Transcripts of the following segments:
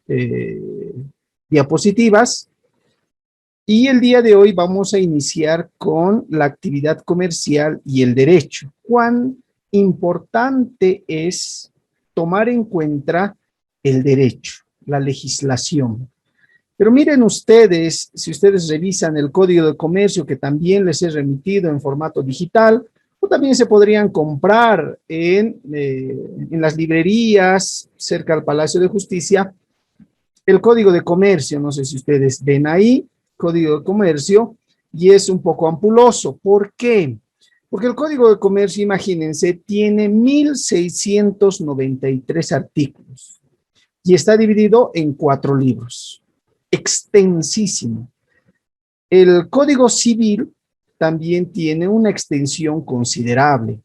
eh, diapositivas. Y el día de hoy vamos a iniciar con la actividad comercial y el derecho. ¿Cuán importante es tomar en cuenta el derecho, la legislación? Pero miren ustedes, si ustedes revisan el Código de Comercio, que también les he remitido en formato digital, o también se podrían comprar en las librerías cerca al Palacio de Justicia, el Código de Comercio, no sé si ustedes ven ahí, Código de Comercio, y es un poco ampuloso. ¿Por qué? Porque el Código de Comercio, imagínense, tiene 1693 artículos y está dividido en 4 libros. Extensísimo. El Código Civil también tiene una extensión considerable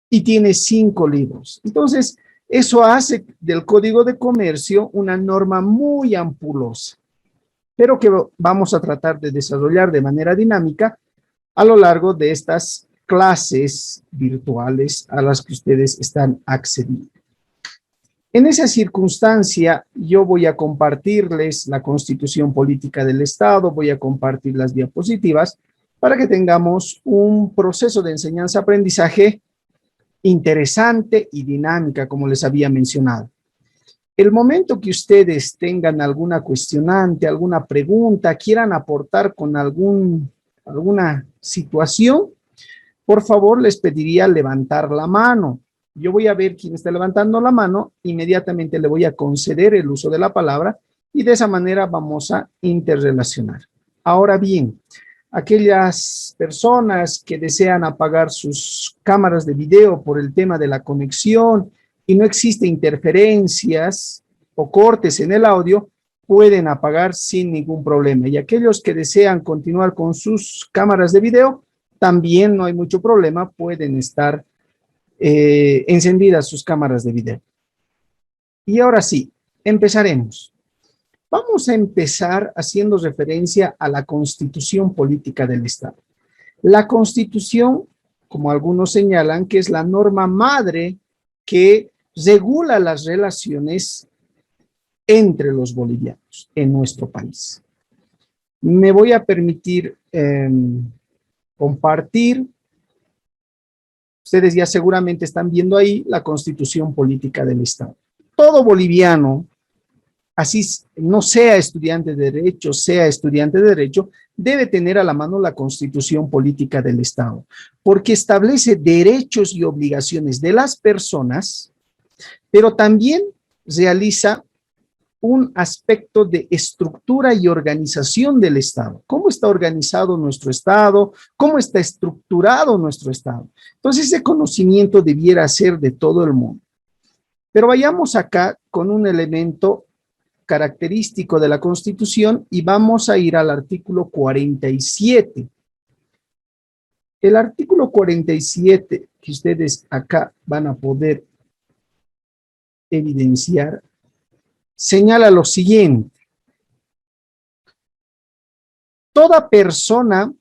y tiene 5 libros. Entonces, eso hace del Código de Comercio una norma muy ampulosa, pero que vamos a tratar de desarrollar de manera dinámica a lo largo de estas clases virtuales a las que ustedes están accediendo. En esa circunstancia, yo voy a compartirles la Constitución Política del Estado, voy a compartir las diapositivas para que tengamos un proceso de enseñanza-aprendizaje interesante y dinámica, como les había mencionado. El momento que ustedes tengan alguna cuestionante, alguna pregunta, quieran aportar con alguna situación, por favor les pediría levantar la mano. Yo voy a ver quién está levantando la mano, inmediatamente le voy a conceder el uso de la palabra y de esa manera vamos a interrelacionar. Ahora bien, aquellas personas que desean apagar sus cámaras de video por el tema de la conexión y no existe interferencias o cortes en el audio, pueden apagar sin ningún problema. Y aquellos que desean continuar con sus cámaras de video, también no hay mucho problema, pueden estar encendidas sus cámaras de video. Y ahora sí, empezaremos. Vamos a empezar haciendo referencia a la Constitución Política del Estado. La Constitución, como algunos señalan, que es la norma madre que regula las relaciones entre los bolivianos en nuestro país. Me voy a permitir compartir. Ustedes ya seguramente están viendo ahí la Constitución Política del Estado. Todo boliviano, así no sea estudiante de derecho, debe tener a la mano la Constitución Política del Estado, porque establece derechos y obligaciones de las personas, pero también realiza un aspecto de estructura y organización del Estado. ¿Cómo está organizado nuestro Estado? ¿Cómo está estructurado nuestro Estado? Entonces, ese conocimiento debiera ser de todo el mundo. Pero vayamos acá con un elemento característico de la Constitución y vamos a ir al artículo 47. El artículo 47 que ustedes acá van a poder evidenciar señala lo siguiente: toda persona,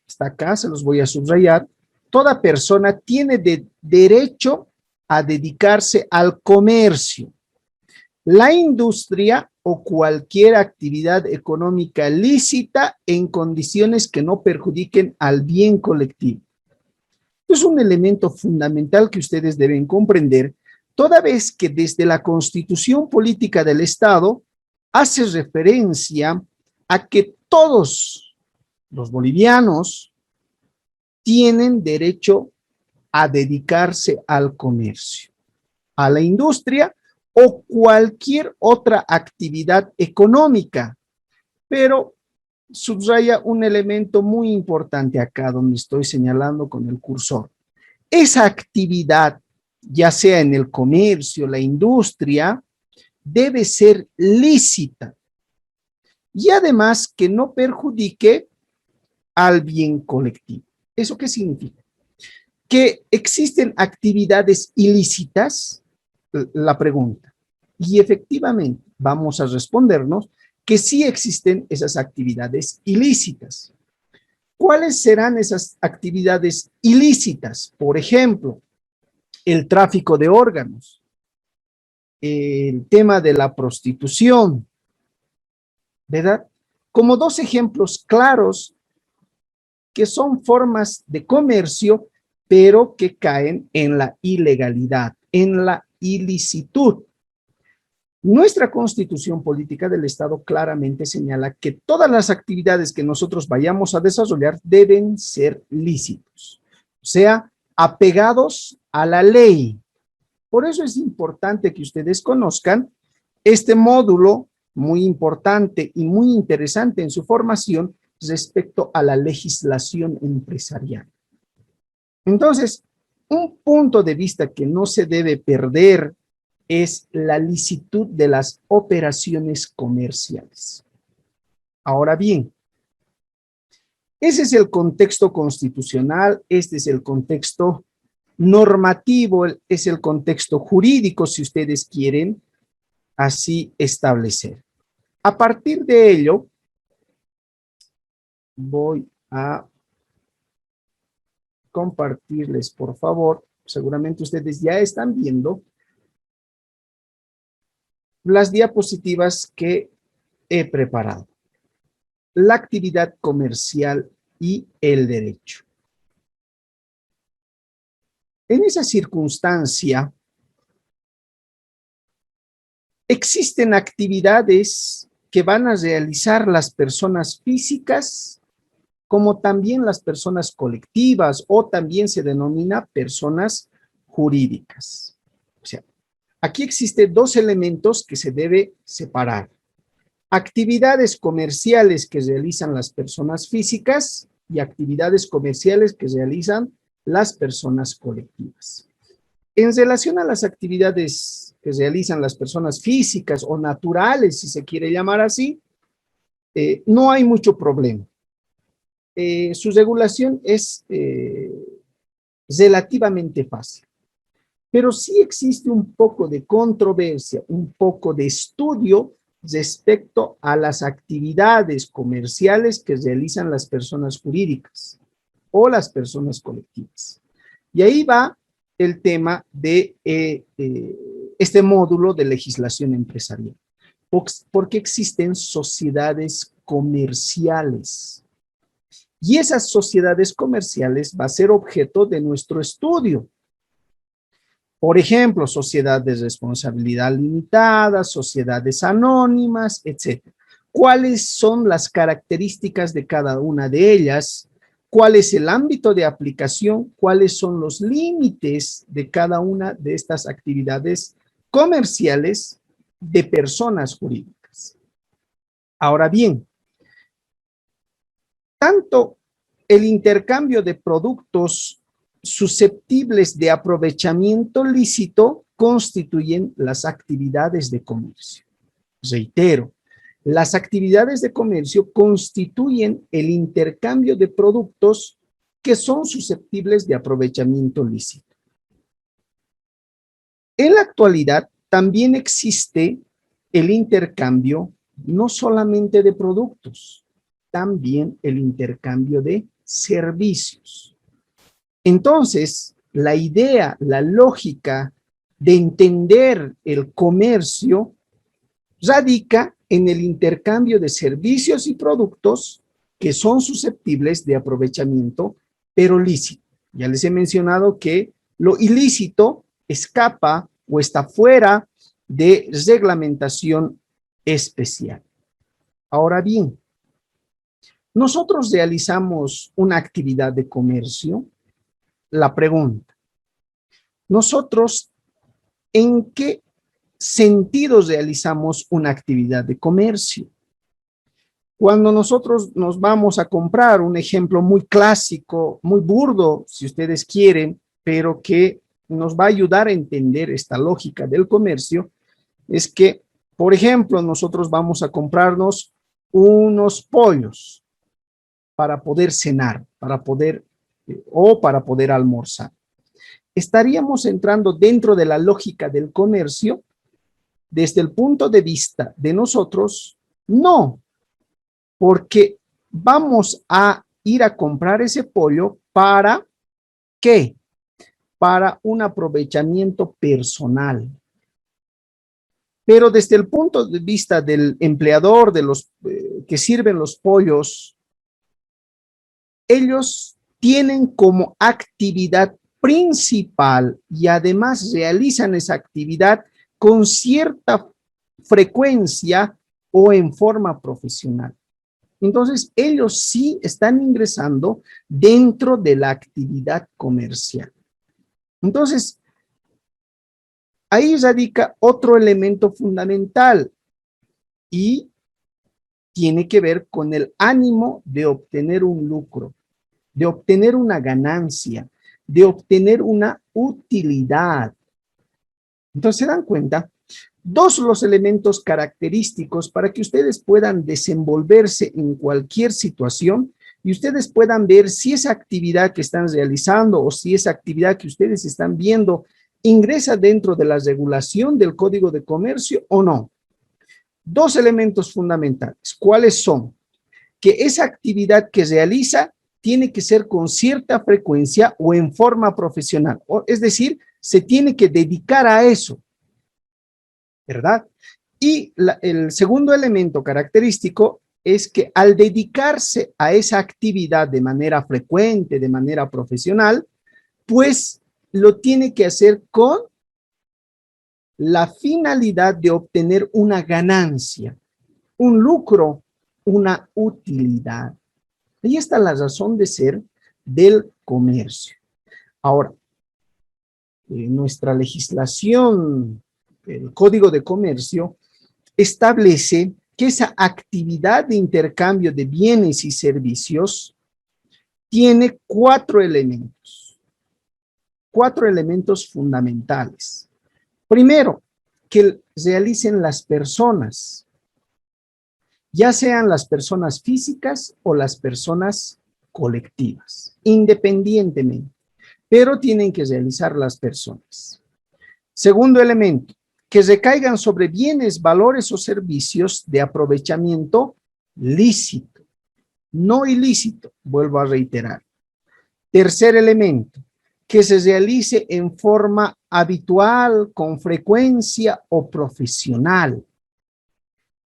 está acá, se los voy a subrayar, toda persona tiene derecho a dedicarse al comercio, la industria o cualquier actividad económica lícita en condiciones que no perjudiquen al bien colectivo. Es un elemento fundamental que ustedes deben comprender, toda vez que desde la Constitución Política del Estado hace referencia a que todos los bolivianos tienen derecho a dedicarse al comercio, a la industria o cualquier otra actividad económica. Pero subraya un elemento muy importante acá donde estoy señalando con el cursor. Esa actividad, ya sea en el comercio, la industria, debe ser lícita y además que no perjudique al bien colectivo. ¿Eso qué significa? ¿Que existen actividades ilícitas? La pregunta. Y efectivamente vamos a respondernos que sí existen esas actividades ilícitas. ¿Cuáles serán esas actividades ilícitas? Por ejemplo, el tráfico de órganos, el tema de la prostitución, ¿verdad? Como dos ejemplos claros que son formas de comercio, pero que caen en la ilegalidad, en la ilicitud. Nuestra Constitución Política del Estado claramente señala que todas las actividades que nosotros vayamos a desarrollar deben ser lícitos, o sea, apegados a la ley. Por eso es importante que ustedes conozcan este módulo muy importante y muy interesante en su formación respecto a la legislación empresarial. Entonces, un punto de vista que no se debe perder es la licitud de las operaciones comerciales. Ahora bien, ese es el contexto constitucional, este es el contexto normativo, es el contexto jurídico, si ustedes quieren así establecer. A partir de ello, voy a compartirles, por favor, seguramente ustedes ya están viendo las diapositivas que he preparado. La actividad comercial y el derecho. En esa circunstancia, existen actividades que van a realizar las personas físicas, como también las personas colectivas, o también se denomina personas jurídicas. O sea, aquí existen dos elementos que se debe separar. Actividades comerciales que realizan las personas físicas y actividades comerciales que realizan las personas colectivas. En relación a las actividades que realizan las personas físicas o naturales, si se quiere llamar así, no hay mucho problema. Su regulación es relativamente fácil. Pero sí existe un poco de controversia, un poco de estudio respecto a las actividades comerciales que realizan las personas jurídicas o las personas colectivas. Y ahí va el tema de este módulo de legislación empresarial. Porque existen sociedades comerciales. Y esas sociedades comerciales va a ser objeto de nuestro estudio. Por ejemplo, sociedades de responsabilidad limitada, sociedades anónimas, etc. ¿Cuáles son las características de cada una de ellas? ¿Cuál es el ámbito de aplicación? ¿Cuáles son los límites de cada una de estas actividades comerciales de personas jurídicas? Ahora bien, tanto el intercambio de productos susceptibles de aprovechamiento lícito constituyen las actividades de comercio. Reitero, las actividades de comercio constituyen el intercambio de productos que son susceptibles de aprovechamiento lícito. En la actualidad, también existe el intercambio no solamente de productos, también el intercambio de servicios. Entonces, la idea, la lógica de entender el comercio radica en el intercambio de servicios y productos que son susceptibles de aprovechamiento, pero lícito. Ya les he mencionado que lo ilícito escapa o está fuera de reglamentación especial. Ahora bien, nosotros realizamos una actividad de comercio. La pregunta, nosotros, ¿en qué sentido realizamos una actividad de comercio? Cuando nosotros nos vamos a comprar, un ejemplo muy clásico, muy burdo, si ustedes quieren, pero que nos va a ayudar a entender esta lógica del comercio, es que, por ejemplo, nosotros vamos a comprarnos unos pollos para poder cenar, para poder almorzar. ¿Estaríamos entrando dentro de la lógica del comercio? Desde el punto de vista de nosotros, no, porque vamos a ir a comprar ese pollo para ¿qué? Para un aprovechamiento personal. Pero desde el punto de vista del empleador, de los que sirven los pollos, ellos tienen como actividad principal y además realizan esa actividad con cierta frecuencia o en forma profesional. Entonces, ellos sí están ingresando dentro de la actividad comercial. Entonces, ahí radica otro elemento fundamental y tiene que ver con el ánimo de obtener un lucro, de obtener una ganancia, de obtener una utilidad. Entonces, ¿se dan cuenta? Dos los elementos característicos para que ustedes puedan desenvolverse en cualquier situación y ustedes puedan ver si esa actividad que están realizando o si esa actividad que ustedes están viendo ingresa dentro de la regulación del Código de Comercio o no. Dos elementos fundamentales. ¿Cuáles son? Que esa actividad que realiza tiene que ser con cierta frecuencia o en forma profesional. Es decir, se tiene que dedicar a eso, ¿verdad? Y el segundo elemento característico es que al dedicarse a esa actividad de manera frecuente, de manera profesional, pues lo tiene que hacer con la finalidad de obtener una ganancia, un lucro, una utilidad. Ahí está la razón de ser del comercio. Ahora, nuestra legislación, el Código de Comercio, establece que esa actividad de intercambio de bienes y servicios tiene cuatro elementos fundamentales. Primero, que realicen las personas, ya sean las personas físicas o las personas colectivas, independientemente, pero tienen que realizar las personas. Segundo elemento, que recaigan sobre bienes, valores o servicios de aprovechamiento lícito, no ilícito, vuelvo a reiterar. Tercer elemento, que se realice en forma habitual, con frecuencia o profesional.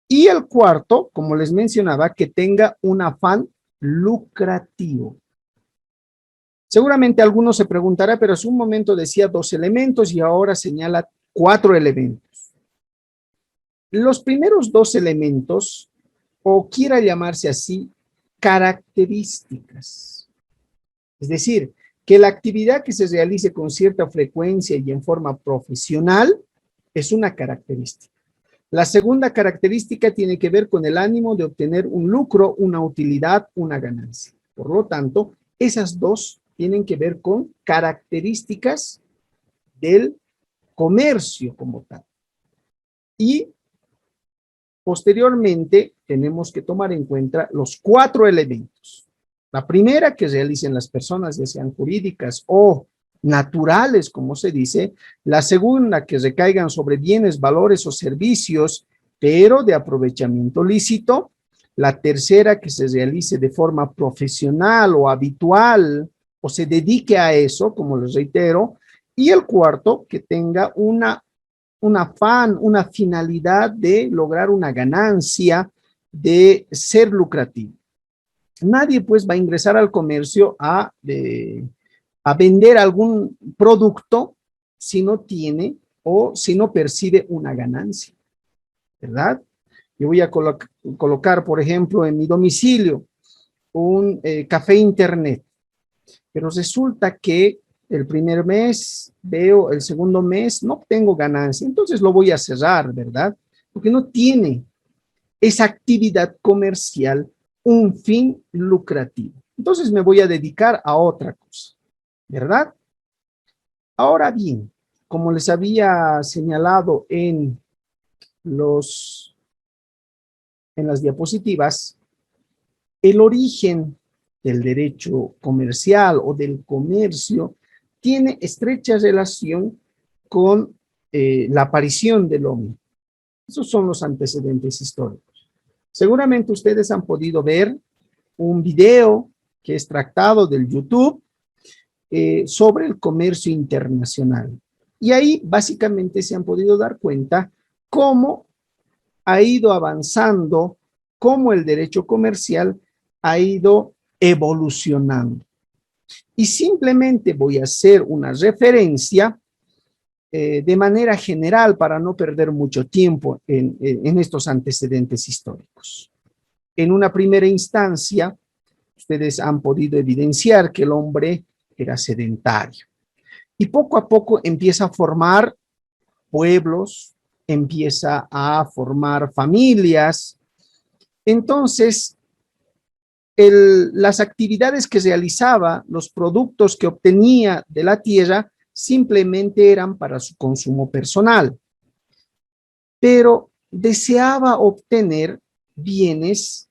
Y el cuarto, como les mencionaba, que tenga un afán lucrativo. Seguramente alguno se preguntará, pero hace un momento decía 2 elementos y ahora señala 4 elementos. Los primeros 2 elementos, o quiera llamarse así, características. Es decir, que la actividad que se realice con cierta frecuencia y en forma profesional es una característica. La segunda característica tiene que ver con el ánimo de obtener un lucro, una utilidad, una ganancia. Por lo tanto, esas dos tienen que ver con características del comercio como tal. Y posteriormente tenemos que tomar en cuenta los 4 elementos. La primera, que realicen las personas, ya sean jurídicas o naturales, como se dice. La segunda, que recaigan sobre bienes, valores o servicios, pero de aprovechamiento lícito. La tercera, que se realice de forma profesional o habitual, o se dedique a eso, como les reitero. Y el cuarto, que tenga un afán, una finalidad de lograr una ganancia, de ser lucrativo. Nadie pues va a ingresar al comercio a vender algún producto si no tiene o si no percibe una ganancia, ¿verdad? Yo voy a colocar, por ejemplo, en mi domicilio un café internet, pero resulta que el primer mes veo, el segundo mes no tengo ganancia, entonces lo voy a cerrar, ¿verdad? Porque no tiene esa actividad comercial un fin lucrativo. Entonces me voy a dedicar a otra cosa, ¿verdad? Ahora bien, como les había señalado en las diapositivas, el origen del derecho comercial o del comercio tiene estrecha relación con la aparición del hombre. Esos son los antecedentes históricos. Seguramente ustedes han podido ver un video que es extractado del YouTube sobre el comercio internacional. Y ahí básicamente se han podido dar cuenta cómo ha ido avanzando, cómo el derecho comercial ha ido evolucionando. Y simplemente voy a hacer una referencia de manera general para no perder mucho tiempo en estos antecedentes históricos. En una primera instancia, ustedes han podido evidenciar que el hombre era sedentario. Y poco a poco empieza a formar pueblos, empieza a formar familias. Entonces, las actividades que realizaba, los productos que obtenía de la tierra, simplemente eran para su consumo personal. Pero deseaba obtener bienes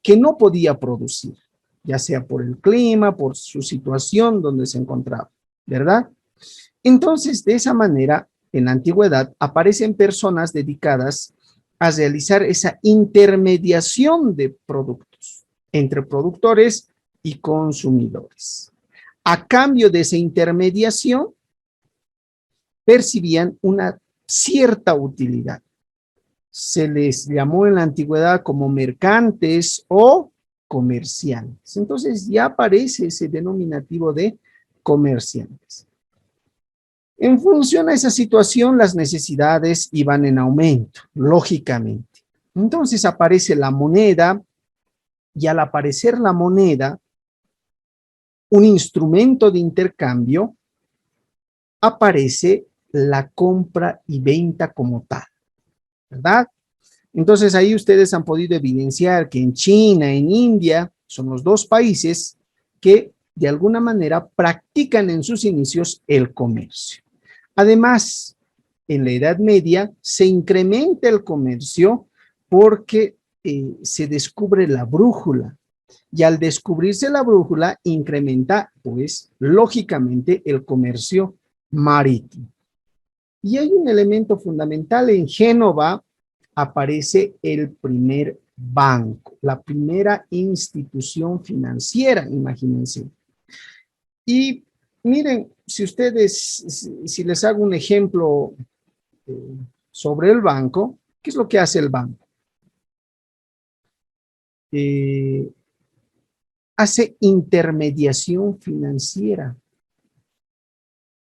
que no podía producir, ya sea por el clima, por su situación donde se encontraba, ¿verdad? Entonces, de esa manera, en la antigüedad, aparecen personas dedicadas a realizar esa intermediación de productos entre productores y consumidores. A cambio de esa intermediación, percibían una cierta utilidad. Se les llamó en la antigüedad como mercantes o comerciantes. Entonces ya aparece ese denominativo de comerciantes. En función a esa situación, las necesidades iban en aumento, lógicamente. Entonces aparece la moneda y al aparecer la moneda, un instrumento de intercambio, aparece la compra y venta como tal, ¿verdad? Entonces ahí ustedes han podido evidenciar que en China, en India, son los dos países que de alguna manera practican en sus inicios el comercio. Además, en la Edad Media se incrementa el comercio porque se descubre la brújula. Y al descubrirse la brújula, incrementa, pues, lógicamente, el comercio marítimo. Y hay un elemento fundamental. En Génova aparece el primer banco, la primera institución financiera, imagínense. Y miren, si les hago un ejemplo sobre el banco, ¿qué es lo que hace el banco? Hace intermediación financiera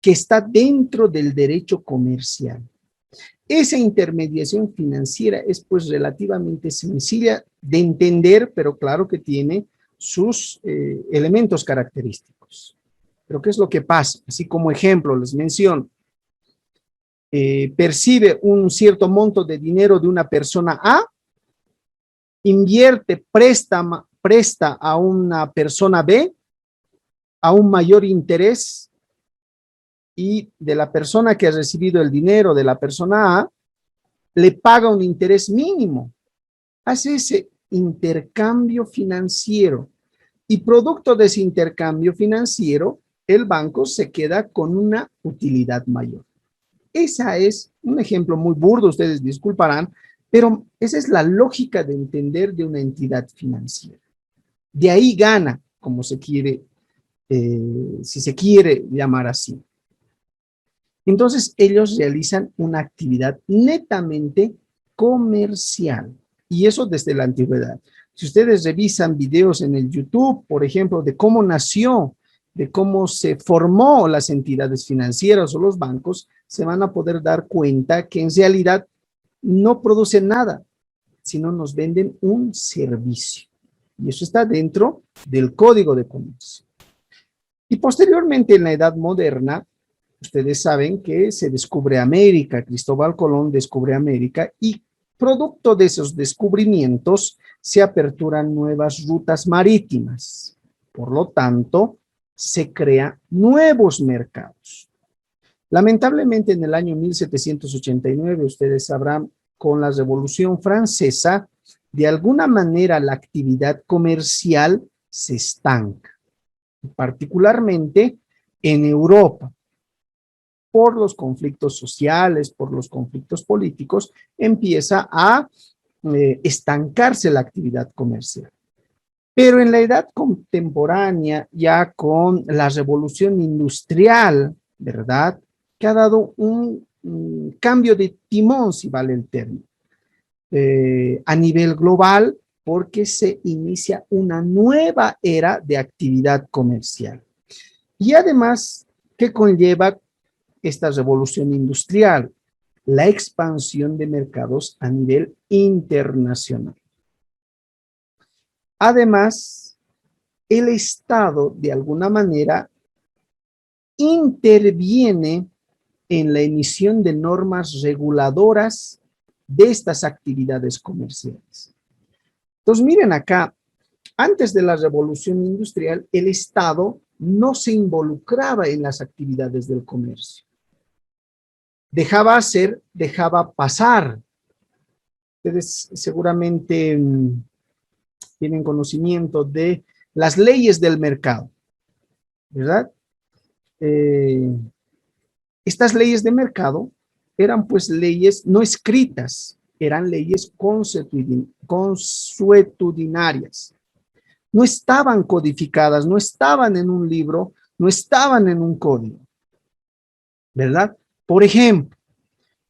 que está dentro del derecho comercial. Esa intermediación financiera es pues relativamente sencilla de entender, pero claro que tiene sus elementos característicos. Pero ¿qué es lo que pasa? Así como ejemplo les menciono, percibe un cierto monto de dinero de una persona A, invierte, presta a una persona B a un mayor interés y de la persona que ha recibido el dinero de la persona A, le paga un interés mínimo. Hace ese intercambio financiero y producto de ese intercambio financiero, el banco se queda con una utilidad mayor. Esa es un ejemplo muy burdo, ustedes disculparán, pero esa es la lógica de entender de una entidad financiera. De ahí gana, como se quiere, si se quiere llamar así. Entonces, ellos realizan una actividad netamente comercial, y eso desde la antigüedad. Si ustedes revisan videos en el YouTube, por ejemplo, de cómo nació, de cómo se formó las entidades financieras o los bancos, se van a poder dar cuenta que en realidad no producen nada, sino nos venden un servicio. Y eso está dentro del Código de Comercio. Y posteriormente, en la Edad Moderna, ustedes saben que se descubre América, Cristóbal Colón descubre América y producto de esos descubrimientos se aperturan nuevas rutas marítimas. Por lo tanto, se crean nuevos mercados. Lamentablemente, en el año 1789, ustedes sabrán, con la Revolución Francesa, de alguna manera la actividad comercial se estanca, particularmente en Europa. Por los conflictos sociales, por los conflictos políticos, empieza a estancarse la actividad comercial. Pero en la edad contemporánea, ya con la revolución industrial, ¿verdad?, que ha dado un cambio de timón, si vale el término, a nivel global, porque se inicia una nueva era de actividad comercial. Y además, ¿qué conlleva esta revolución industrial? La expansión de mercados a nivel internacional. Además, el Estado, de alguna manera, interviene en la emisión de normas reguladoras de estas actividades comerciales. Entonces, miren acá, antes de la revolución industrial, el Estado no se involucraba en las actividades del comercio. Dejaba hacer, dejaba pasar. Ustedes seguramente tienen conocimiento de las leyes del mercado, ¿verdad? Estas leyes de mercado eran pues leyes no escritas, eran leyes consuetudinarias. No estaban codificadas, no estaban en un libro, no estaban en un código, ¿verdad? Por ejemplo,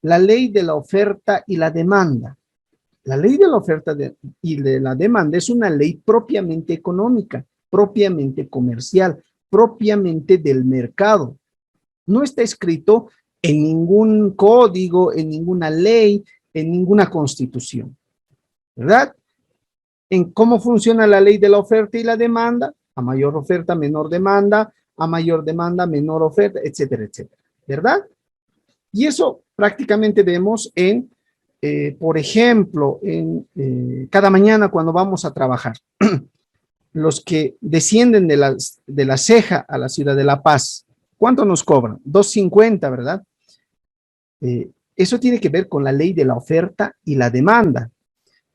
la ley de la oferta y la demanda. La ley de la oferta y de la demanda es una ley propiamente económica, propiamente comercial, propiamente del mercado. No está escrito en ningún código, en ninguna ley, en ninguna constitución, ¿verdad? En cómo funciona la ley de la oferta y la demanda, a mayor oferta, menor demanda, a mayor demanda, menor oferta, etcétera, etcétera, ¿verdad? Y eso prácticamente vemos en, por ejemplo, en cada mañana cuando vamos a trabajar. Los que descienden de la Ceja a la ciudad de La Paz, ¿cuánto nos cobran? 2.50, ¿verdad? Eso tiene que ver con la ley de la oferta y la demanda.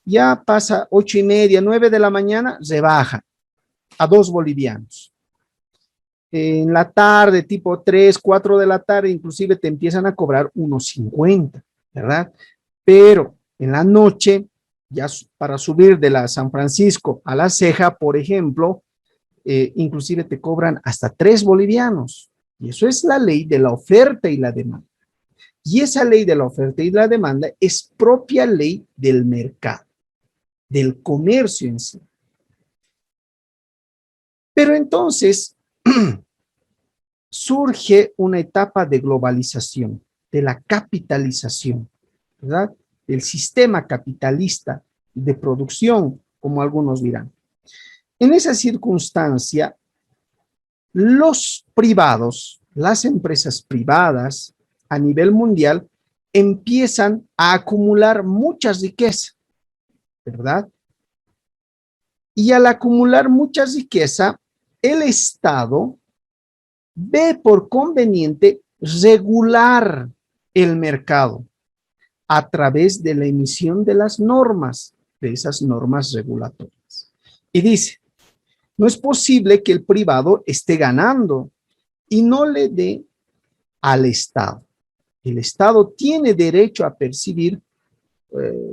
Ya pasa 8:30, 9 de la mañana, rebaja a 2 bolivianos. En la tarde, tipo 3, 4 de la tarde, inclusive te empiezan a cobrar 1.50, ¿verdad? Pero en la noche, ya para subir de la San Francisco a la Ceja, por ejemplo, inclusive te cobran hasta 3 bolivianos. Y eso es la ley de la oferta y la demanda. Y esa ley de la oferta y la demanda es propia ley del mercado, del comercio en sí. Pero entonces surge una etapa de globalización, de la capitalización, ¿verdad? Del sistema capitalista de producción, como algunos dirán. En esa circunstancia, los privados, las empresas privadas a nivel mundial, empiezan a acumular mucha riqueza, ¿verdad? Y al acumular mucha riqueza, el Estado ve por conveniente regular el mercado a través de la emisión de las normas, de esas normas regulatorias. Y dice, no es posible que el privado esté ganando y no le dé al Estado. El Estado tiene derecho a percibir,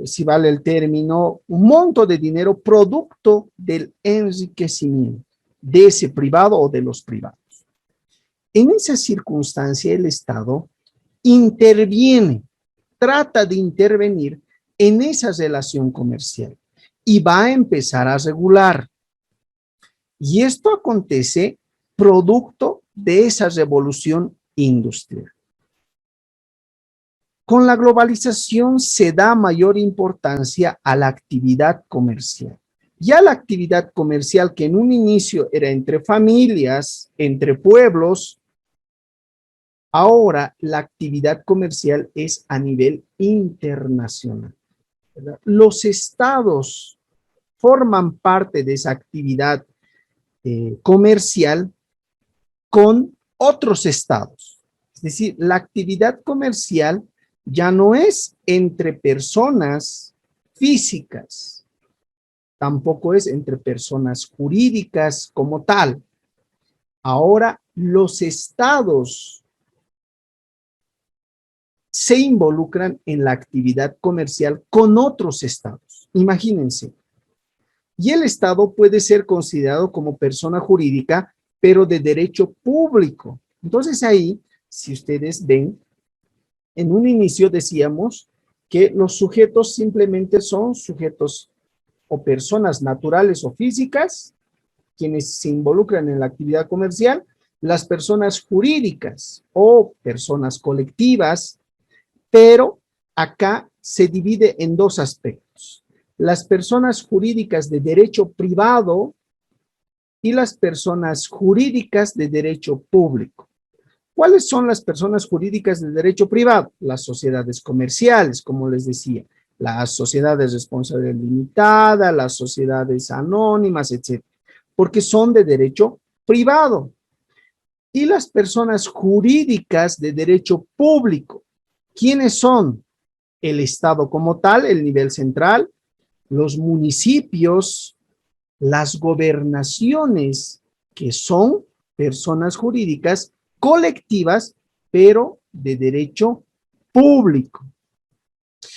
si vale el término, un monto de dinero producto del enriquecimiento de ese privado o de los privados. En esa circunstancia, el Estado interviene, trata de intervenir en esa relación comercial y va a empezar a regular. Y esto acontece producto de esa revolución industrial. Con la globalización se da mayor importancia a la actividad comercial. Ya la actividad comercial que en un inicio era entre familias, entre pueblos, ahora la actividad comercial es a nivel internacional, ¿verdad? Los estados forman parte de esa actividad comercial con otros estados. Es decir, la actividad comercial ya no es entre personas físicas, tampoco es entre personas jurídicas como tal. Ahora los estados se involucran en la actividad comercial con otros estados. Imagínense. Y el estado puede ser considerado como persona jurídica, pero de derecho público. Entonces ahí, si ustedes ven, En un inicio decíamos que los sujetos simplemente son sujetos o personas naturales o físicas, quienes se involucran en la actividad comercial, las personas jurídicas o personas colectivas, pero acá se divide en dos aspectos. Las personas jurídicas de derecho privado y las personas jurídicas de derecho público. ¿Cuáles son las personas jurídicas de derecho privado? Las sociedades comerciales, como les decía, las sociedades de responsabilidad limitada, las sociedades anónimas, etcétera, porque son de derecho privado. Y las personas jurídicas de derecho público, ¿quiénes son? El Estado como tal, el nivel central, los municipios, las gobernaciones, que son personas jurídicas colectivas, pero de derecho público.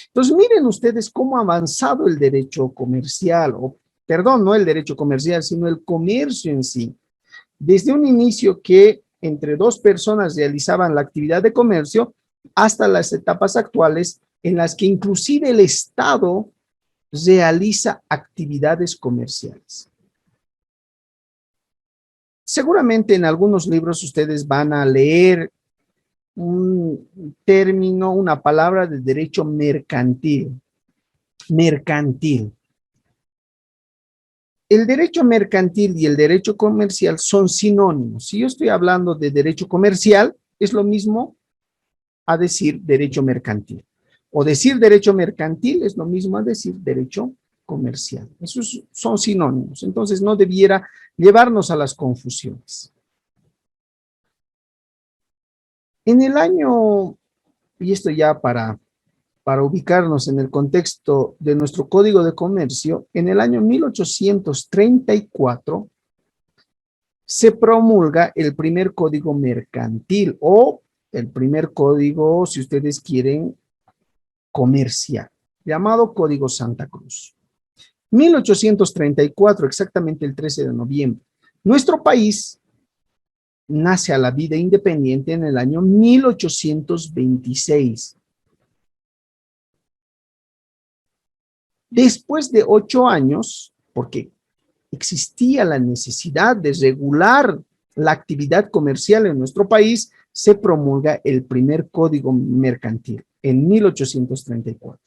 Entonces, miren ustedes cómo ha avanzado el derecho comercial, o perdón, no el derecho comercial, sino el comercio en sí. Desde un inicio que entre dos personas realizaban la actividad de comercio hasta las etapas actuales en las que inclusive el Estado realiza actividades comerciales. Seguramente en algunos libros ustedes van a leer un término, una palabra de derecho mercantil. Mercantil. El derecho mercantil y el derecho comercial son sinónimos. Si yo estoy hablando de derecho comercial, es lo mismo a decir derecho mercantil. O decir derecho mercantil es lo mismo a decir derecho comercial. Esos son sinónimos. Entonces no debiera llevarnos a las confusiones. En el año, y esto ya para ubicarnos en el contexto de nuestro Código de Comercio, en el año 1834 se promulga el primer código mercantil o el primer código, si ustedes quieren, comercial, llamado Código Santa Cruz. 1834, exactamente el 13 de noviembre. Nuestro país nace a la vida independiente en el año 1826. Después de 8 años, porque existía la necesidad de regular la actividad comercial en nuestro país, se promulga el primer código mercantil en 1834.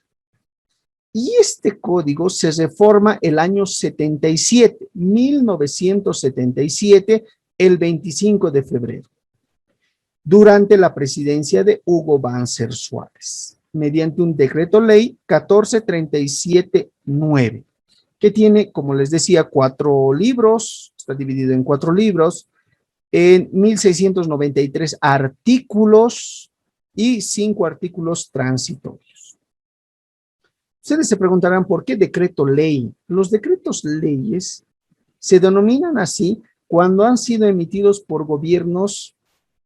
Y este código se reforma el año 77, 1977, el 25 de febrero, durante la presidencia de Hugo Banzer Suárez, mediante un decreto ley 1437-9, que tiene, como les decía, 4 libros, está dividido en 4 libros, en 1693 artículos y 5 artículos transitorios. Ustedes se preguntarán por qué decreto ley. Los decretos leyes se denominan así cuando han sido emitidos por gobiernos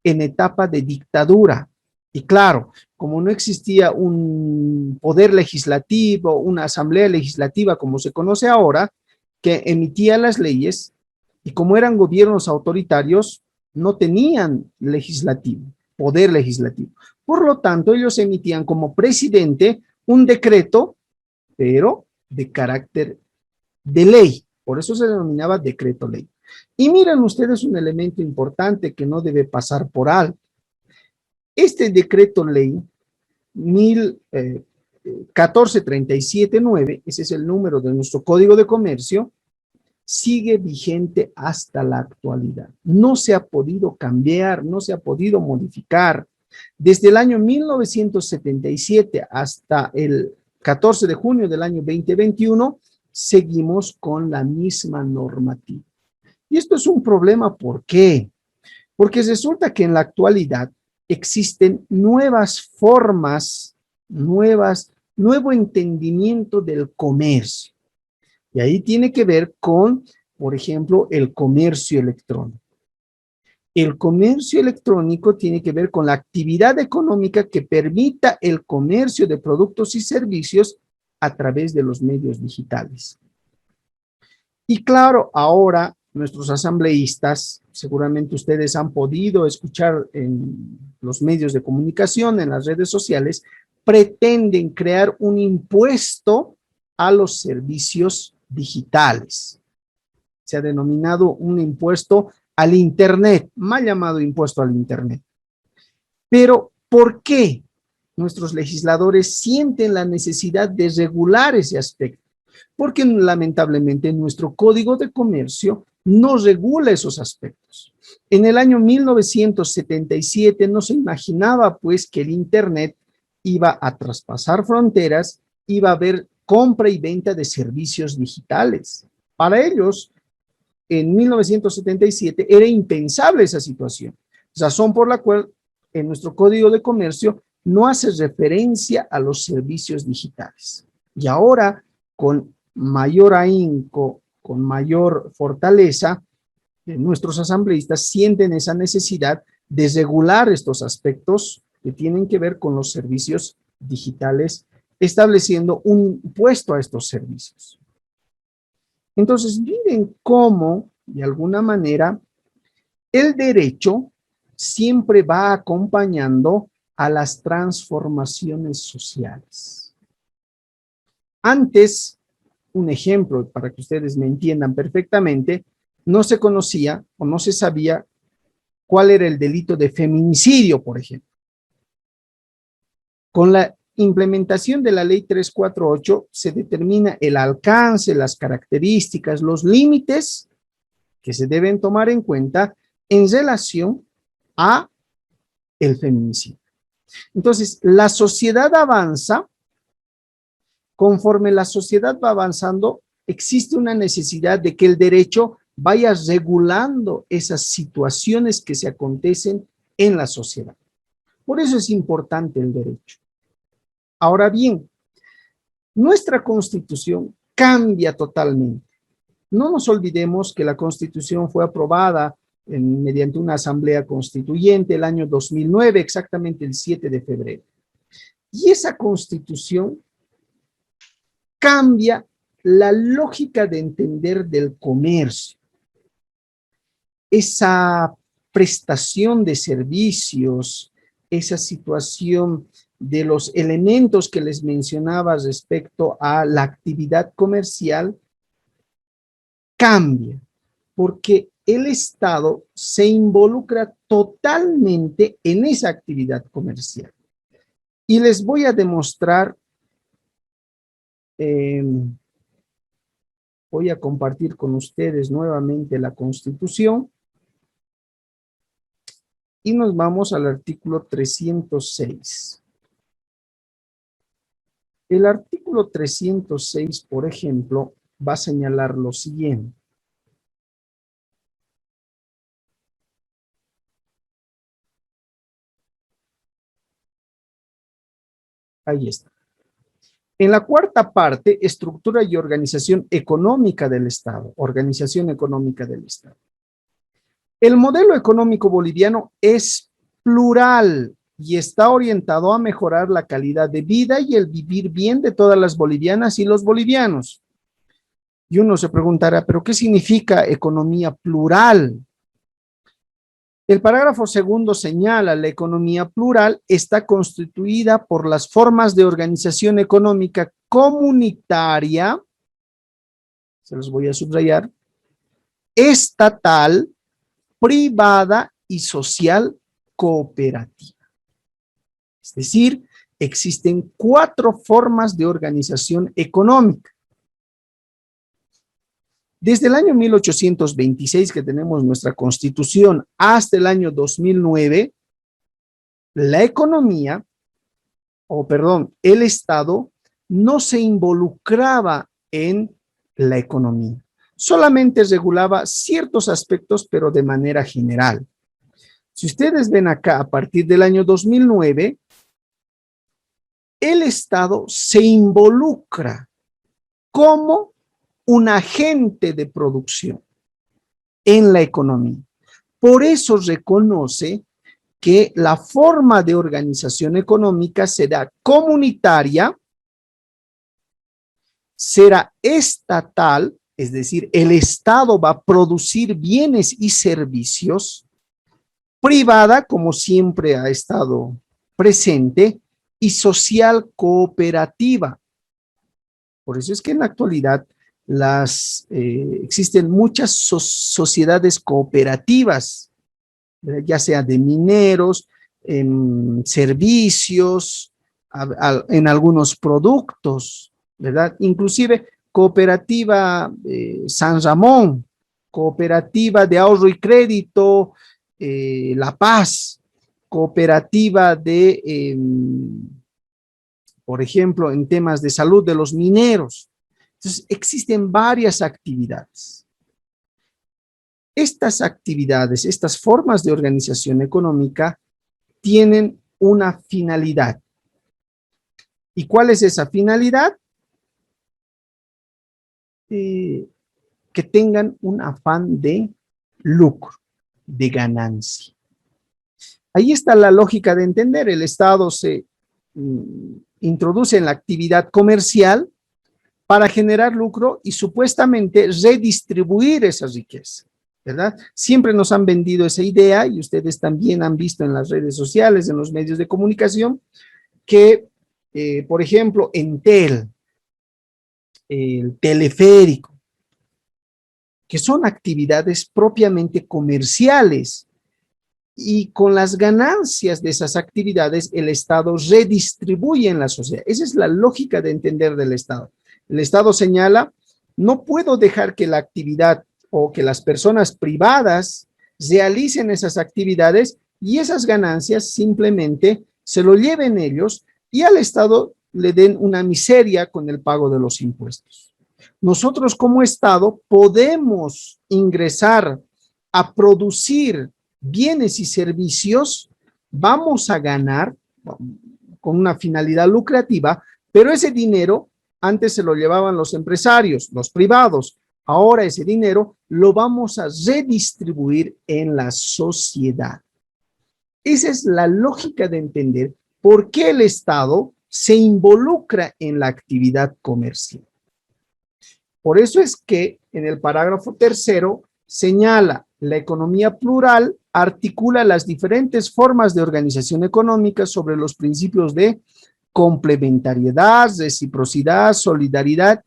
en etapa de dictadura. Y claro, como no existía un poder legislativo, una asamblea legislativa como se conoce ahora, que emitía las leyes, y como eran gobiernos autoritarios, no tenían legislativo, poder legislativo. Por lo tanto, ellos emitían como presidente un decreto, pero de carácter de ley. Por eso se denominaba decreto ley. Y miren ustedes un elemento importante que no debe pasar por alto. Este decreto ley 1437-9, ese es el número de nuestro Código de Comercio, sigue vigente hasta la actualidad. No se ha podido cambiar, no se ha podido modificar. Desde el año 1977 hasta el 14 de junio del año 2021, seguimos con la misma normativa. Y esto es un problema, ¿por qué? Porque resulta que en la actualidad existen nuevas formas, nuevo entendimiento del comercio. Y ahí tiene que ver con, por ejemplo, el comercio electrónico. El comercio electrónico tiene que ver con la actividad económica que permita el comercio de productos y servicios a través de los medios digitales. Y claro, ahora nuestros asambleístas, seguramente ustedes han podido escuchar en los medios de comunicación, en las redes sociales, pretenden crear un impuesto a los servicios digitales. Se ha denominado un impuesto al Internet, mal llamado impuesto al Internet. Pero, ¿por qué nuestros legisladores sienten la necesidad de regular ese aspecto? Porque lamentablemente nuestro Código de Comercio no regula esos aspectos. En el año 1977 no se imaginaba pues que el Internet iba a traspasar fronteras, iba a haber compra y venta de servicios digitales. Para ellos, en 1977 era impensable esa situación, razón por la cual en nuestro Código de Comercio no hace referencia a los servicios digitales. Y ahora, con mayor ahínco, con mayor fortaleza, nuestros asambleístas sienten esa necesidad de regular estos aspectos que tienen que ver con los servicios digitales, estableciendo un impuesto a estos servicios. Entonces, miren cómo, de alguna manera, el derecho siempre va acompañando a las transformaciones sociales. Antes, un ejemplo para que ustedes me entiendan perfectamente, no se conocía o no se sabía cuál era el delito de feminicidio, por ejemplo. Con la implementación de la ley 348 se determina el alcance, las características, los límites que se deben tomar en cuenta en relación a el feminicidio. Entonces, la sociedad avanza. Conforme la sociedad va avanzando, existe una necesidad de que el derecho vaya regulando esas situaciones que se acontecen en la sociedad. Por eso es importante el derecho. Ahora bien, nuestra Constitución cambia totalmente. No nos olvidemos que la Constitución fue aprobada mediante una asamblea constituyente el año 2009, exactamente el 7 de febrero. Y esa Constitución cambia la lógica de entender del comercio. Esa prestación de servicios, esa situación de los elementos que les mencionaba respecto a la actividad comercial, cambia, porque el Estado se involucra totalmente en esa actividad comercial. Y les voy a demostrar, voy a compartir con ustedes nuevamente la Constitución y nos vamos al artículo 306. El artículo 306, por ejemplo, va a señalar lo siguiente. Ahí está. En la cuarta parte, estructura y organización económica del Estado. Organización económica del Estado. El modelo económico boliviano es plural y está orientado a mejorar la calidad de vida y el vivir bien de todas las bolivianas y los bolivianos. Y uno se preguntará, ¿pero qué significa economía plural? El parágrafo segundo señala, la economía plural está constituida por las formas de organización económica comunitaria, se los voy a subrayar, estatal, privada y social cooperativa. Es decir, existen 4 formas de organización económica. Desde el año 1826 que tenemos nuestra Constitución hasta el año 2009, la economía, el Estado no se involucraba en la economía. Solamente regulaba ciertos aspectos, pero de manera general. Si ustedes ven acá, a partir del año 2009, el Estado se involucra como un agente de producción en la economía. Por eso reconoce que la forma de organización económica será comunitaria, será estatal, es decir, el Estado va a producir bienes y servicios, privada, como siempre ha estado presente, y social cooperativa. Por eso es que en la actualidad existen muchas sociedades cooperativas, ya sea de mineros, en servicios, en algunos productos, ¿verdad? Inclusive cooperativa San Ramón, cooperativa de ahorro y crédito La Paz, cooperativa de, por ejemplo, en temas de salud de los mineros. Entonces, existen varias actividades. Estas actividades, estas formas de organización económica tienen una finalidad. ¿Y cuál es esa finalidad? Que tengan un afán de lucro, de ganancia. Ahí está la lógica de entender. El Estado se introduce en la actividad comercial para generar lucro y supuestamente redistribuir esa riqueza, ¿verdad? Siempre nos han vendido esa idea y ustedes también han visto en las redes sociales, en los medios de comunicación, que, por ejemplo, Entel, el teleférico, que son actividades propiamente comerciales, y con las ganancias de esas actividades el Estado redistribuye en la sociedad. Esa es la lógica de entender del Estado. El Estado señala, no puedo dejar que la actividad o que las personas privadas realicen esas actividades y esas ganancias simplemente se lo lleven ellos y al Estado le den una miseria con el pago de los impuestos. Nosotros como Estado podemos ingresar a producir bienes y servicios, vamos a ganar con una finalidad lucrativa, pero ese dinero antes se lo llevaban los empresarios, los privados. Ahora ese dinero lo vamos a redistribuir en la sociedad. Esa es la lógica de entender por qué el Estado se involucra en la actividad comercial. Por eso es que en el parágrafo tercero señala, la economía plural articula las diferentes formas de organización económica sobre los principios de complementariedad, reciprocidad, solidaridad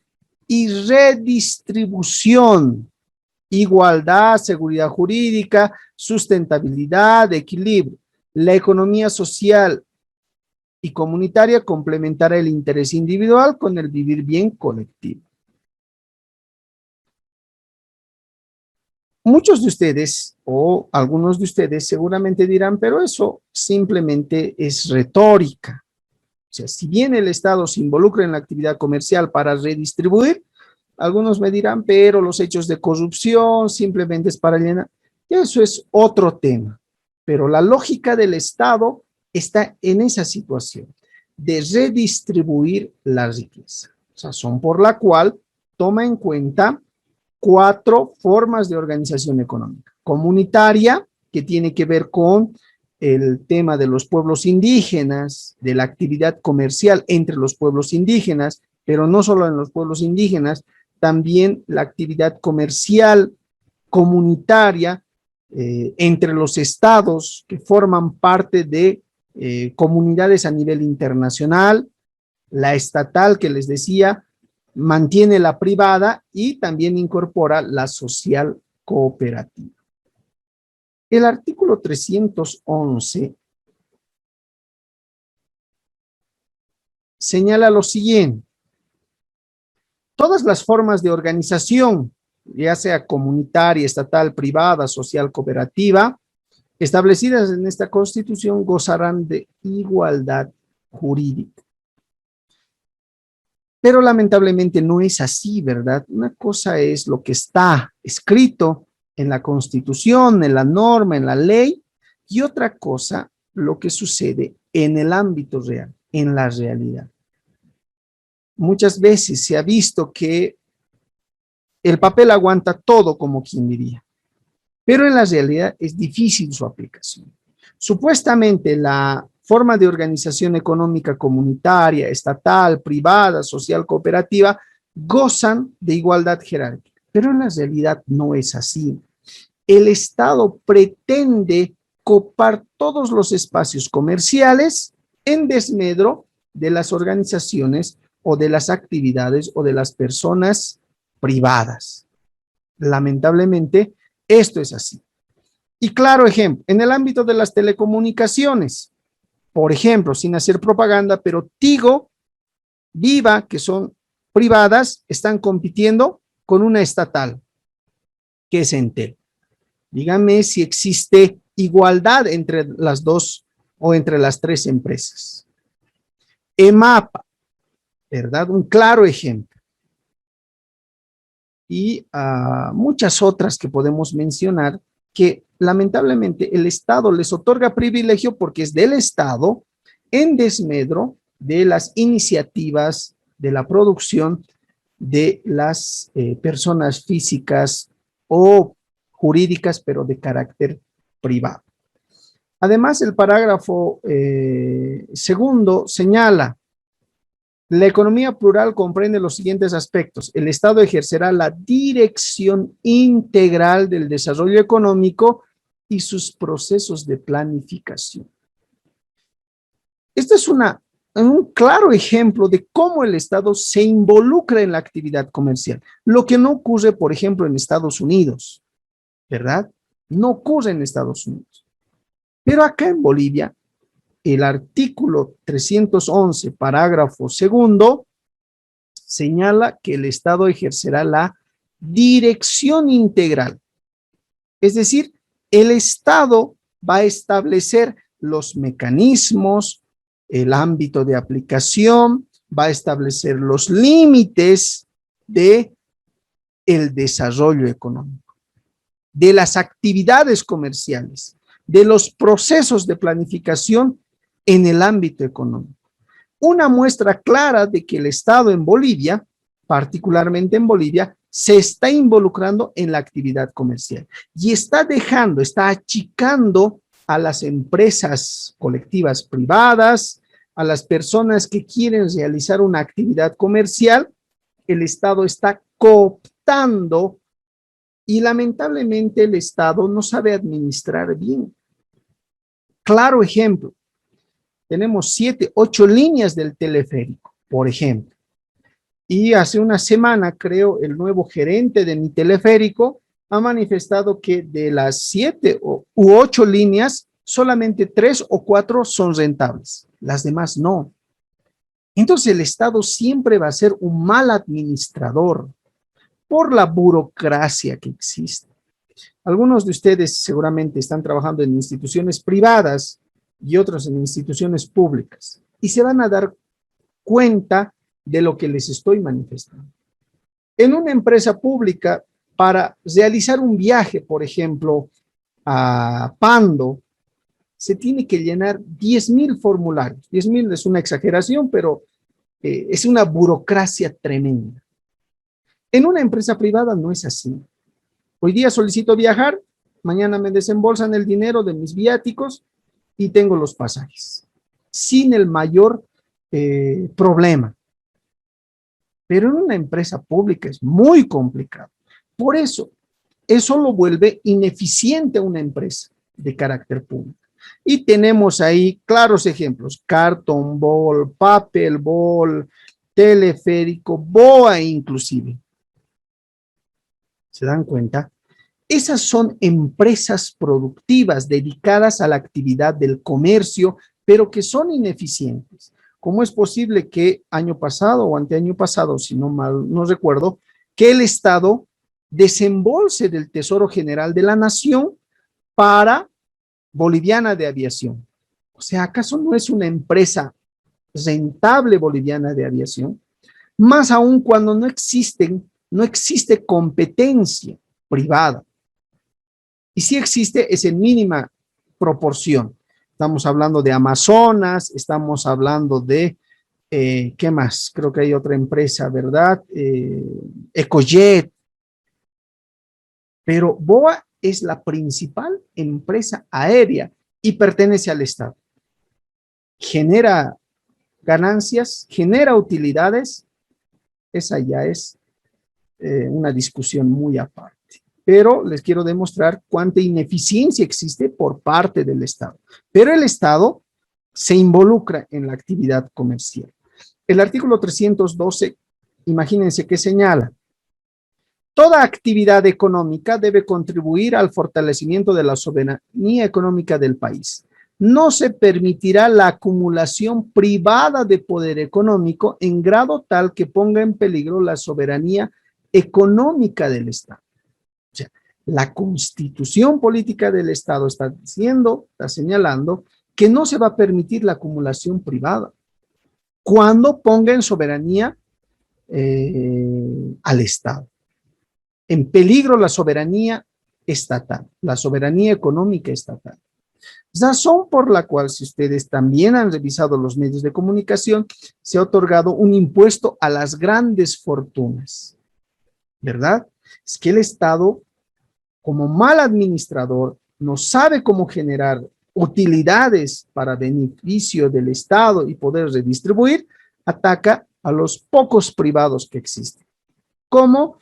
y redistribución, igualdad, seguridad jurídica, sustentabilidad, equilibrio. La economía social y comunitaria complementará el interés individual con el vivir bien colectivo. Muchos de ustedes o algunos de ustedes seguramente dirán, pero eso simplemente es retórica. O sea, si bien el Estado se involucra en la actividad comercial para redistribuir, algunos me dirán, pero los hechos de corrupción simplemente es para llenar. Eso es otro tema. Pero la lógica del Estado está en esa situación de redistribuir la riqueza. Razón por la cual toma en cuenta 4 formas de organización económica. Comunitaria, que tiene que ver con el tema de los pueblos indígenas, de la actividad comercial entre los pueblos indígenas, pero no solo en los pueblos indígenas, también la actividad comercial comunitaria entre los estados que forman parte de comunidades a nivel internacional, la estatal que les decía, mantiene la privada y también incorpora la social cooperativa. El artículo 311 señala lo siguiente. Todas las formas de organización, ya sea comunitaria, estatal, privada, social, cooperativa, establecidas en esta Constitución, gozarán de igualdad jurídica. Pero lamentablemente no es así, ¿verdad? Una cosa es lo que está escrito en la Constitución, en la norma, en la ley, y otra cosa, lo que sucede en el ámbito real, en la realidad. Muchas veces se ha visto que el papel aguanta todo, como quien diría, pero en la realidad es difícil su aplicación. Supuestamente la forma de organización económica comunitaria, estatal, privada, social, cooperativa, gozan de igualdad jerárquica. Pero en la realidad no es así. El Estado pretende copar todos los espacios comerciales en desmedro de las organizaciones o de las actividades o de las personas privadas. Lamentablemente, esto es así. Y claro ejemplo, en el ámbito de las telecomunicaciones, por ejemplo, sin hacer propaganda, pero Tigo, Viva, que son privadas, están compitiendo con una estatal, que es Entel. Dígame si existe igualdad entre las dos o entre las tres empresas. EMAPA, ¿verdad? Un claro ejemplo. Y muchas otras que podemos mencionar que lamentablemente el Estado les otorga privilegio porque es del Estado en desmedro de las iniciativas de la producción de las personas físicas o jurídicas, pero de carácter privado. Además, el parágrafo segundo señala: la economía plural comprende los siguientes aspectos. El Estado ejercerá la dirección integral del desarrollo económico y sus procesos de planificación. Este es un claro ejemplo de cómo el Estado se involucra en la actividad comercial, lo que no ocurre, por ejemplo, en Estados Unidos, ¿verdad? No ocurre en Estados Unidos. Pero acá en Bolivia, el artículo 311, parágrafo segundo, señala que el Estado ejercerá la dirección integral. Es decir, el Estado va a establecer los mecanismos, el ámbito de aplicación, va a establecer los límites de el desarrollo económico, de las actividades comerciales, de los procesos de planificación en el ámbito económico. Una muestra clara de que el Estado en Bolivia, particularmente en Bolivia, se está involucrando en la actividad comercial y está achicando a las empresas colectivas privadas, a las personas que quieren realizar una actividad comercial. El Estado está cooptando y lamentablemente el Estado no sabe administrar bien. Claro ejemplo, tenemos 7, 8 líneas del teleférico, por ejemplo. Y hace una semana, creo, el nuevo gerente de mi teleférico ha manifestado que de las 7 u 8 líneas, solamente 3 o 4 son rentables. Las demás no. Entonces el Estado siempre va a ser un mal administrador por la burocracia que existe. Algunos de ustedes seguramente están trabajando en instituciones privadas y otros en instituciones públicas y se van a dar cuenta de lo que les estoy manifestando. En una empresa pública, para realizar un viaje, por ejemplo, a Pando, se tiene que llenar 10,000 formularios. 10,000 es una exageración, pero es una burocracia tremenda. En una empresa privada no es así. Hoy día solicito viajar, mañana me desembolsan el dinero de mis viáticos y tengo los pasajes, sin el mayor problema. Pero en una empresa pública es muy complicado. Por eso lo vuelve ineficiente a una empresa de carácter público. Y tenemos ahí claros ejemplos: Carton Ball, Papel Ball, Teleférico, BOA inclusive. ¿Se dan cuenta? Esas son empresas productivas dedicadas a la actividad del comercio, pero que son ineficientes. ¿Cómo es posible que año pasado o anteaño pasado, si no mal no recuerdo, que el Estado desembolse del Tesoro General de la Nación para Boliviana de Aviación? O sea, ¿acaso no es una empresa rentable Boliviana de Aviación? Más aún cuando no existe competencia privada. Y si existe, es en mínima proporción. Estamos hablando de Amazonas, estamos hablando de, ¿qué más? Creo que hay otra empresa, ¿verdad? Ecojet. Pero BOA es la principal empresa aérea y pertenece al Estado. Genera ganancias, genera utilidades. Esa ya es una discusión muy aparte. Pero les quiero demostrar cuánta ineficiencia existe por parte del Estado. Pero el Estado se involucra en la actividad comercial. El artículo 312, imagínense que señala: toda actividad económica debe contribuir al fortalecimiento de la soberanía económica del país. No se permitirá la acumulación privada de poder económico en grado tal que ponga en peligro la soberanía económica del Estado. O sea, la constitución política del Estado está señalando que no se va a permitir la acumulación privada cuando ponga en soberanía al Estado. En peligro la soberanía estatal, la soberanía económica estatal. Razón por la cual, si ustedes también han revisado los medios de comunicación, se ha otorgado un impuesto a las grandes fortunas, ¿verdad? Es que el Estado, como mal administrador, no sabe cómo generar utilidades para beneficio del Estado y poder redistribuir, ataca a los pocos privados que existen, como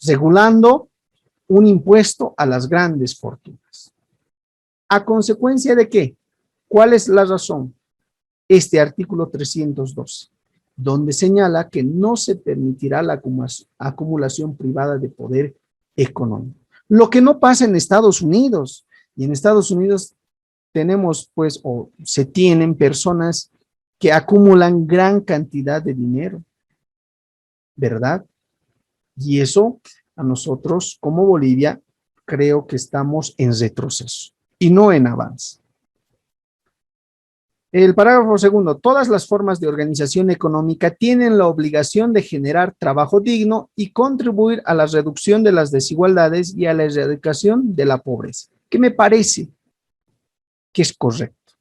regulando un impuesto a las grandes fortunas. ¿A consecuencia de qué? ¿Cuál es la razón? Este artículo 312, donde señala que no se permitirá la acumulación privada de poder económico. Lo que no pasa en Estados Unidos. Y en Estados Unidos tenemos, pues, o se tienen personas que acumulan gran cantidad de dinero, ¿verdad? Y eso a nosotros como Bolivia creo que estamos en retroceso y no en avance. El parágrafo segundo: todas las formas de organización económica tienen la obligación de generar trabajo digno y contribuir a la reducción de las desigualdades y a la erradicación de la pobreza, que me parece que es correcto.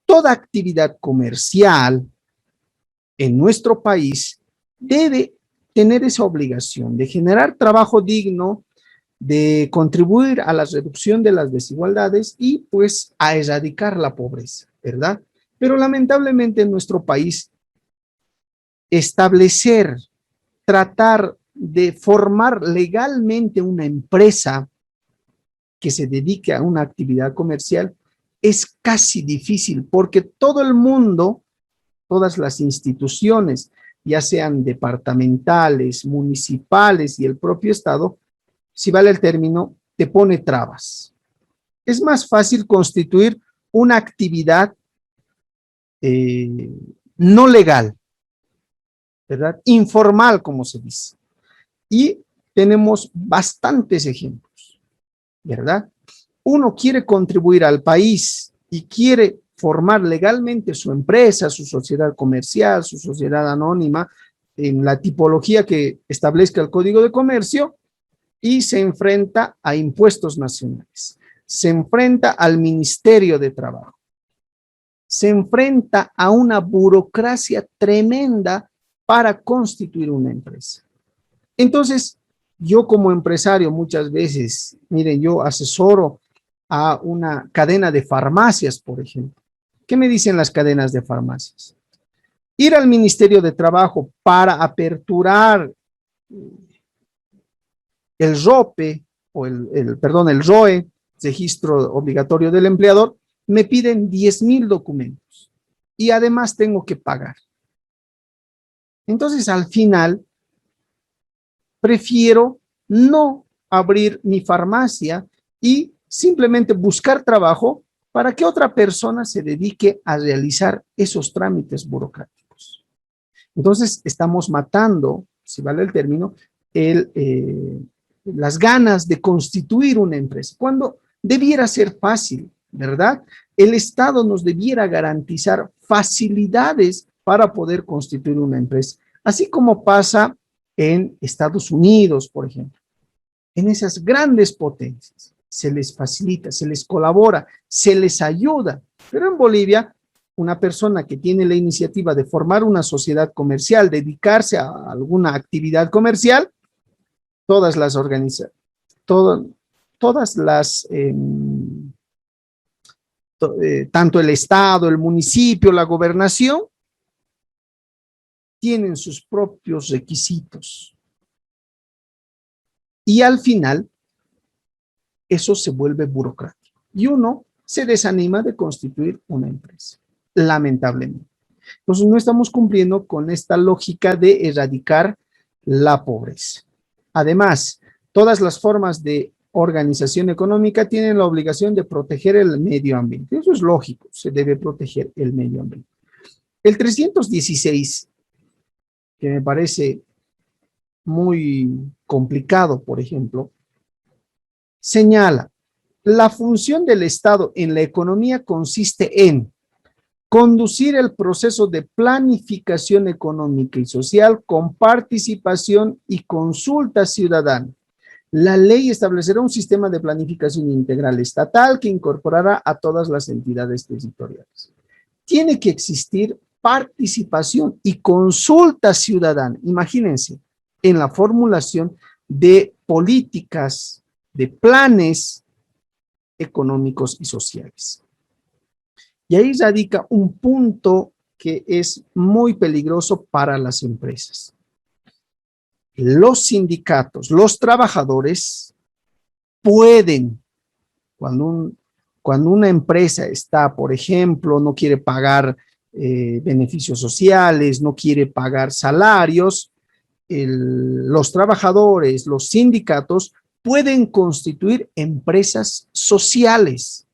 Toda actividad comercial en nuestro país debe tener esa obligación de generar trabajo digno, de contribuir a la reducción de las desigualdades y pues a erradicar la pobreza, ¿verdad? Pero lamentablemente en nuestro país establecer, tratar de formar legalmente una empresa que se dedique a una actividad comercial es casi difícil porque todo el mundo, todas las instituciones, ya sean departamentales, municipales y el propio Estado, si vale el término, te pone trabas. Es más fácil constituir una actividad no legal, ¿verdad? Informal, como se dice. Y tenemos bastantes ejemplos, ¿verdad? Uno quiere contribuir al país y quiere formar legalmente su empresa, su sociedad comercial, su sociedad anónima, en la tipología que establezca el Código de Comercio, y se enfrenta a impuestos nacionales, se enfrenta al Ministerio de Trabajo, se enfrenta a una burocracia tremenda para constituir una empresa. Entonces, yo como empresario muchas veces, miren, yo asesoro a una cadena de farmacias, por ejemplo. ¿Qué me dicen las cadenas de farmacias? Ir al Ministerio de Trabajo para aperturar el ROPE, o el ROE, registro obligatorio del empleador, me piden 10,000 documentos y además tengo que pagar. Entonces, al final, prefiero no abrir mi farmacia y simplemente buscar trabajo para que otra persona se dedique a realizar esos trámites burocráticos. Entonces, estamos matando, si vale el término, las ganas de constituir una empresa, cuando debiera ser fácil, ¿verdad? El Estado nos debiera garantizar facilidades para poder constituir una empresa, así como pasa en Estados Unidos, por ejemplo. En esas grandes potencias se les facilita, se les colabora, se les ayuda, pero en Bolivia, una persona que tiene la iniciativa de formar una sociedad comercial, dedicarse a alguna actividad comercial, todas las organizaciones, todas las, tanto el Estado, el municipio, la gobernación, tienen sus propios requisitos. Y al final, eso se vuelve burocrático. Y uno se desanima de constituir una empresa, lamentablemente. Entonces, no estamos cumpliendo con esta lógica de erradicar la pobreza. Además, todas las formas de organización económica tienen la obligación de proteger el medio ambiente. Eso es lógico, se debe proteger el medio ambiente. El 316, que me parece muy complicado, por ejemplo, señala, la función del Estado en la economía consiste en conducir el proceso de planificación económica y social con participación y consulta ciudadana. La ley establecerá un sistema de planificación integral estatal que incorporará a todas las entidades territoriales. Tiene que existir participación y consulta ciudadana, imagínense, en la formulación de políticas, de planes económicos y sociales. Y ahí radica un punto que es muy peligroso para las empresas. Los sindicatos, los trabajadores pueden, cuando una empresa está, por ejemplo, no quiere pagar beneficios sociales, no quiere pagar salarios, los trabajadores, los sindicatos pueden constituir empresas sociales.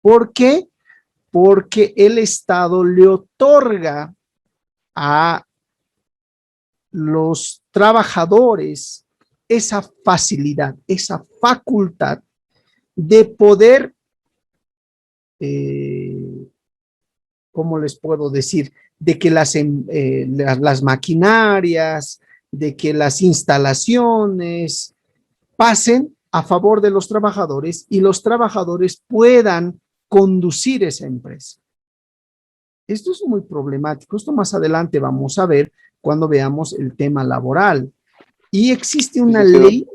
¿Por qué? Porque el Estado le otorga a los trabajadores esa facilidad, esa facultad de poder, ¿cómo les puedo decir? De que las maquinarias, de que las instalaciones pasen a favor de los trabajadores y los trabajadores puedan conducir esa empresa. Esto es muy problemático. Esto más adelante vamos a ver cuando veamos el tema laboral. Y existe una ley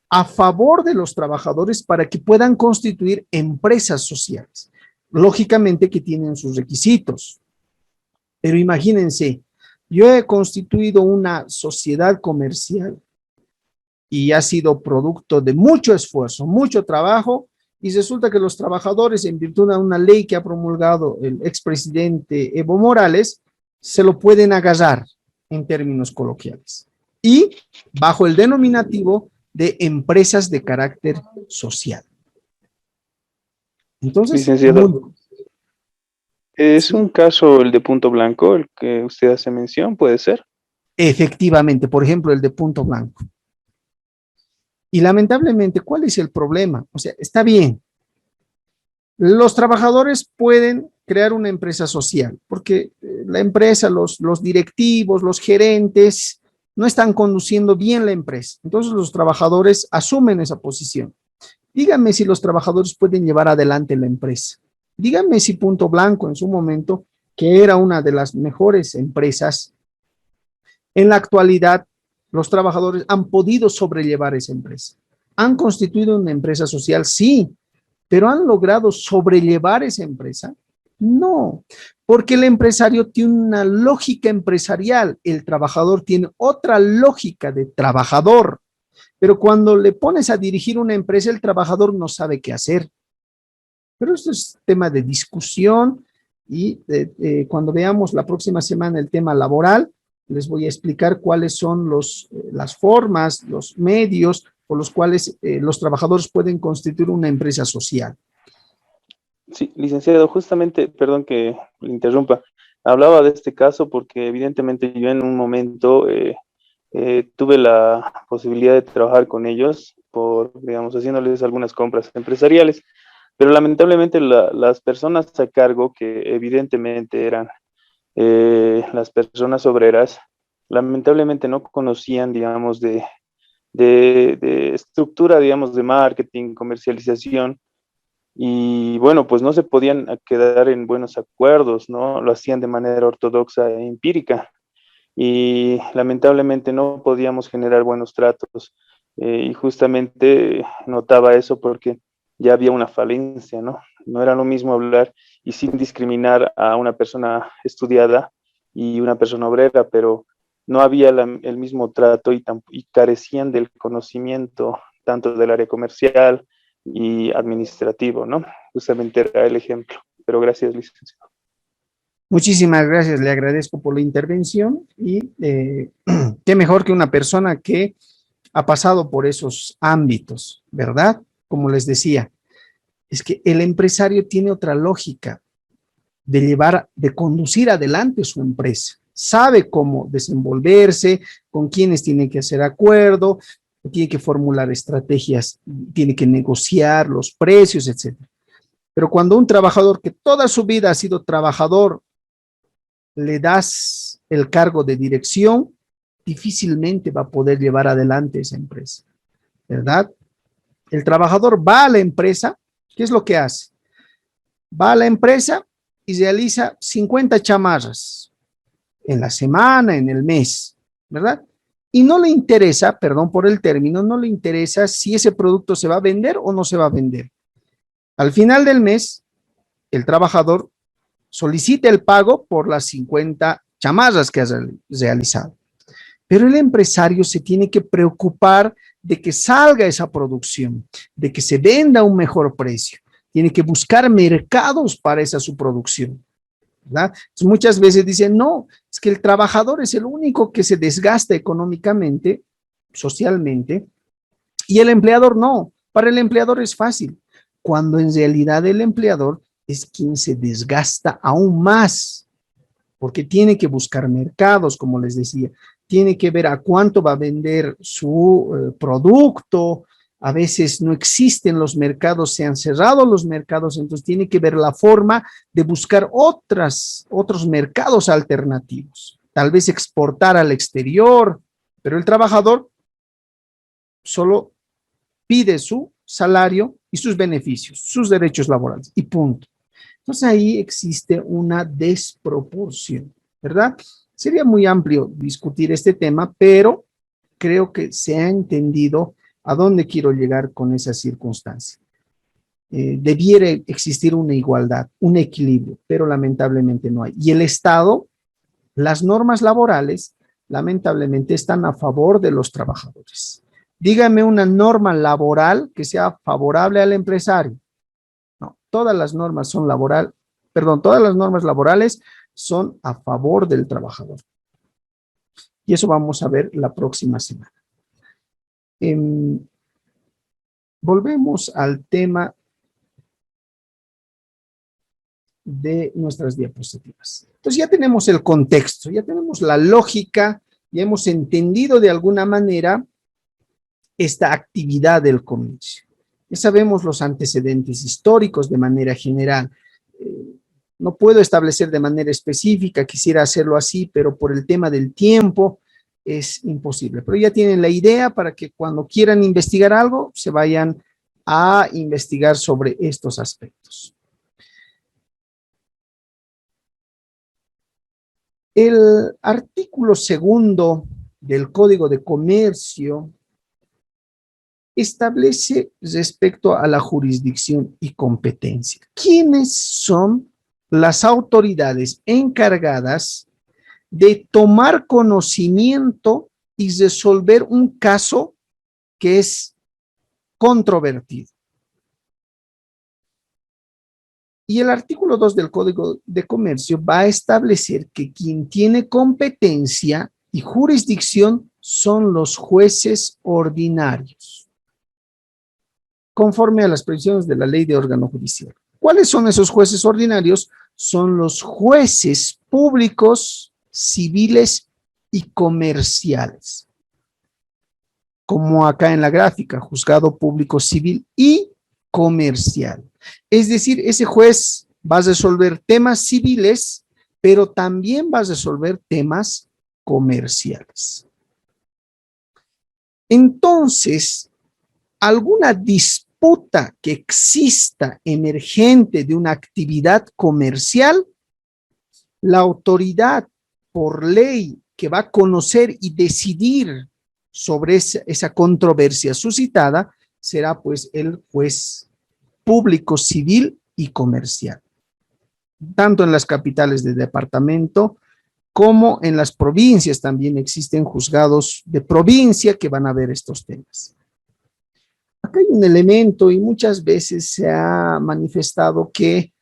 a favor de los trabajadores para que puedan constituir empresas sociales. Lógicamente que tienen sus requisitos. Pero imagínense, yo he constituido una sociedad comercial y ha sido producto de mucho esfuerzo, mucho trabajo, y resulta que los trabajadores, en virtud de una ley que ha promulgado el expresidente Evo Morales, se lo pueden agarrar en términos coloquiales. Y bajo el denominativo de empresas de carácter social. Entonces, licenciado, ¿es un caso el de Punto Blanco, el que usted hace mención? ¿Puede ser? efectivamente, por ejemplo, el de Punto Blanco. Y lamentablemente, ¿cuál es el problema? O sea, está bien. Los trabajadores pueden crear una empresa social, porque la empresa, los directivos, los gerentes, no están conduciendo bien la empresa. Entonces los trabajadores asumen esa posición. Díganme si los trabajadores pueden llevar adelante la empresa. Díganme si Punto Blanco en su momento, que era una de las mejores empresas, en la actualidad los trabajadores han podido sobrellevar esa empresa. ¿Han constituido una empresa social? Sí, pero ¿han logrado sobrellevar esa empresa? No, porque el empresario tiene una lógica empresarial, el trabajador tiene otra lógica de trabajador, pero cuando le pones a dirigir una empresa, el trabajador no sabe qué hacer. Pero esto es tema de discusión y cuando veamos la próxima semana el tema laboral, les voy a explicar cuáles son las formas, los medios por los cuales los trabajadores pueden constituir una empresa social. Sí, licenciado, justamente, perdón que le interrumpa, hablaba de este caso porque evidentemente yo en un momento tuve la posibilidad de trabajar con ellos digamos, haciéndoles algunas compras empresariales, pero lamentablemente las personas a cargo, que evidentemente eran las personas obreras, lamentablemente no conocían, digamos, de estructura, digamos, de marketing, comercialización, y bueno, pues no se podían quedar en buenos acuerdos, ¿no? Lo hacían de manera ortodoxa e empírica, y lamentablemente no podíamos generar buenos tratos, y justamente notaba eso porque ya había una falencia, ¿no? No era lo mismo hablar y sin discriminar a una persona estudiada y una persona obrera, pero no había el mismo trato y carecían del conocimiento tanto del área comercial y administrativo, ¿no? Justamente era el ejemplo. Pero gracias, licenciado. Muchísimas gracias, le agradezco por la intervención y qué mejor que una persona que ha pasado por esos ámbitos, ¿verdad? Como les decía, es que el empresario tiene otra lógica de llevar, de conducir adelante su empresa. Sabe cómo desenvolverse, con quiénes tiene que hacer acuerdo, tiene que formular estrategias, tiene que negociar los precios, etcétera. Pero cuando un trabajador que toda su vida ha sido trabajador, le das el cargo de dirección, difícilmente va a poder llevar adelante esa empresa, ¿verdad? El trabajador va a la empresa, ¿qué es lo que hace? Va a la empresa y realiza 50 chamarras en la semana, en el mes, ¿verdad? Y no le interesa, perdón por el término, no le interesa si ese producto se va a vender o no se va a vender. Al final del mes, el trabajador solicita el pago por las 50 chamarras que has realizado. Pero el empresario se tiene que preocupar de que salga esa producción, de que se venda a un mejor precio. Tiene que buscar mercados para esa su producción, ¿verdad? Entonces, muchas veces dicen, no, es que el trabajador es el único que se desgasta económicamente, socialmente, y el empleador no. Para el empleador es fácil, cuando en realidad el empleador es quien se desgasta aún más, porque tiene que buscar mercados, como les decía, tiene que ver a cuánto va a vender su producto. A veces no existen los mercados, se han cerrado los mercados, entonces tiene que ver la forma de buscar otros mercados alternativos, tal vez exportar al exterior, pero el trabajador solo pide su salario y sus beneficios, sus derechos laborales y punto. Entonces ahí existe una desproporción, ¿verdad? Sería muy amplio discutir este tema, pero creo que se ha entendido a dónde quiero llegar con esa circunstancia. Debiera existir una igualdad, un equilibrio, pero lamentablemente no hay. Y el Estado, las normas laborales, lamentablemente están a favor de los trabajadores. Dígame una norma laboral que sea favorable al empresario. No, todas las normas son todas las normas laborales son a favor del trabajador. Y eso vamos a ver la próxima semana. Volvemos al tema de nuestras diapositivas. Entonces ya tenemos el contexto, ya tenemos la lógica, ya hemos entendido de alguna manera esta actividad del comercio. Ya sabemos los antecedentes históricos de manera general. No puedo establecer de manera específica, quisiera hacerlo así, pero por el tema del tiempo es imposible. Pero ya tienen la idea para que cuando quieran investigar algo, se vayan a investigar sobre estos aspectos. El artículo 2 del Código de Comercio establece respecto a la jurisdicción y competencia. ¿Quiénes son las autoridades encargadas de tomar conocimiento y resolver un caso que es controvertido? Y el artículo 2 del Código de Comercio va a establecer que quien tiene competencia y jurisdicción son los jueces ordinarios, conforme a las previsiones de la Ley de Órgano Judicial. ¿Cuáles son esos jueces ordinarios? Son los jueces públicos, civiles y comerciales. Como acá en la gráfica, juzgado público civil y comercial. Es decir, ese juez va a resolver temas civiles, pero también va a resolver temas comerciales. Entonces, alguna disputa que exista emergente de una actividad comercial, la autoridad por ley que va a conocer y decidir sobre esa controversia suscitada será pues el juez público, civil y comercial, tanto en las capitales de departamento como en las provincias también existen juzgados de provincia que van a ver estos temas. Acá hay un elemento y muchas veces se ha manifestado que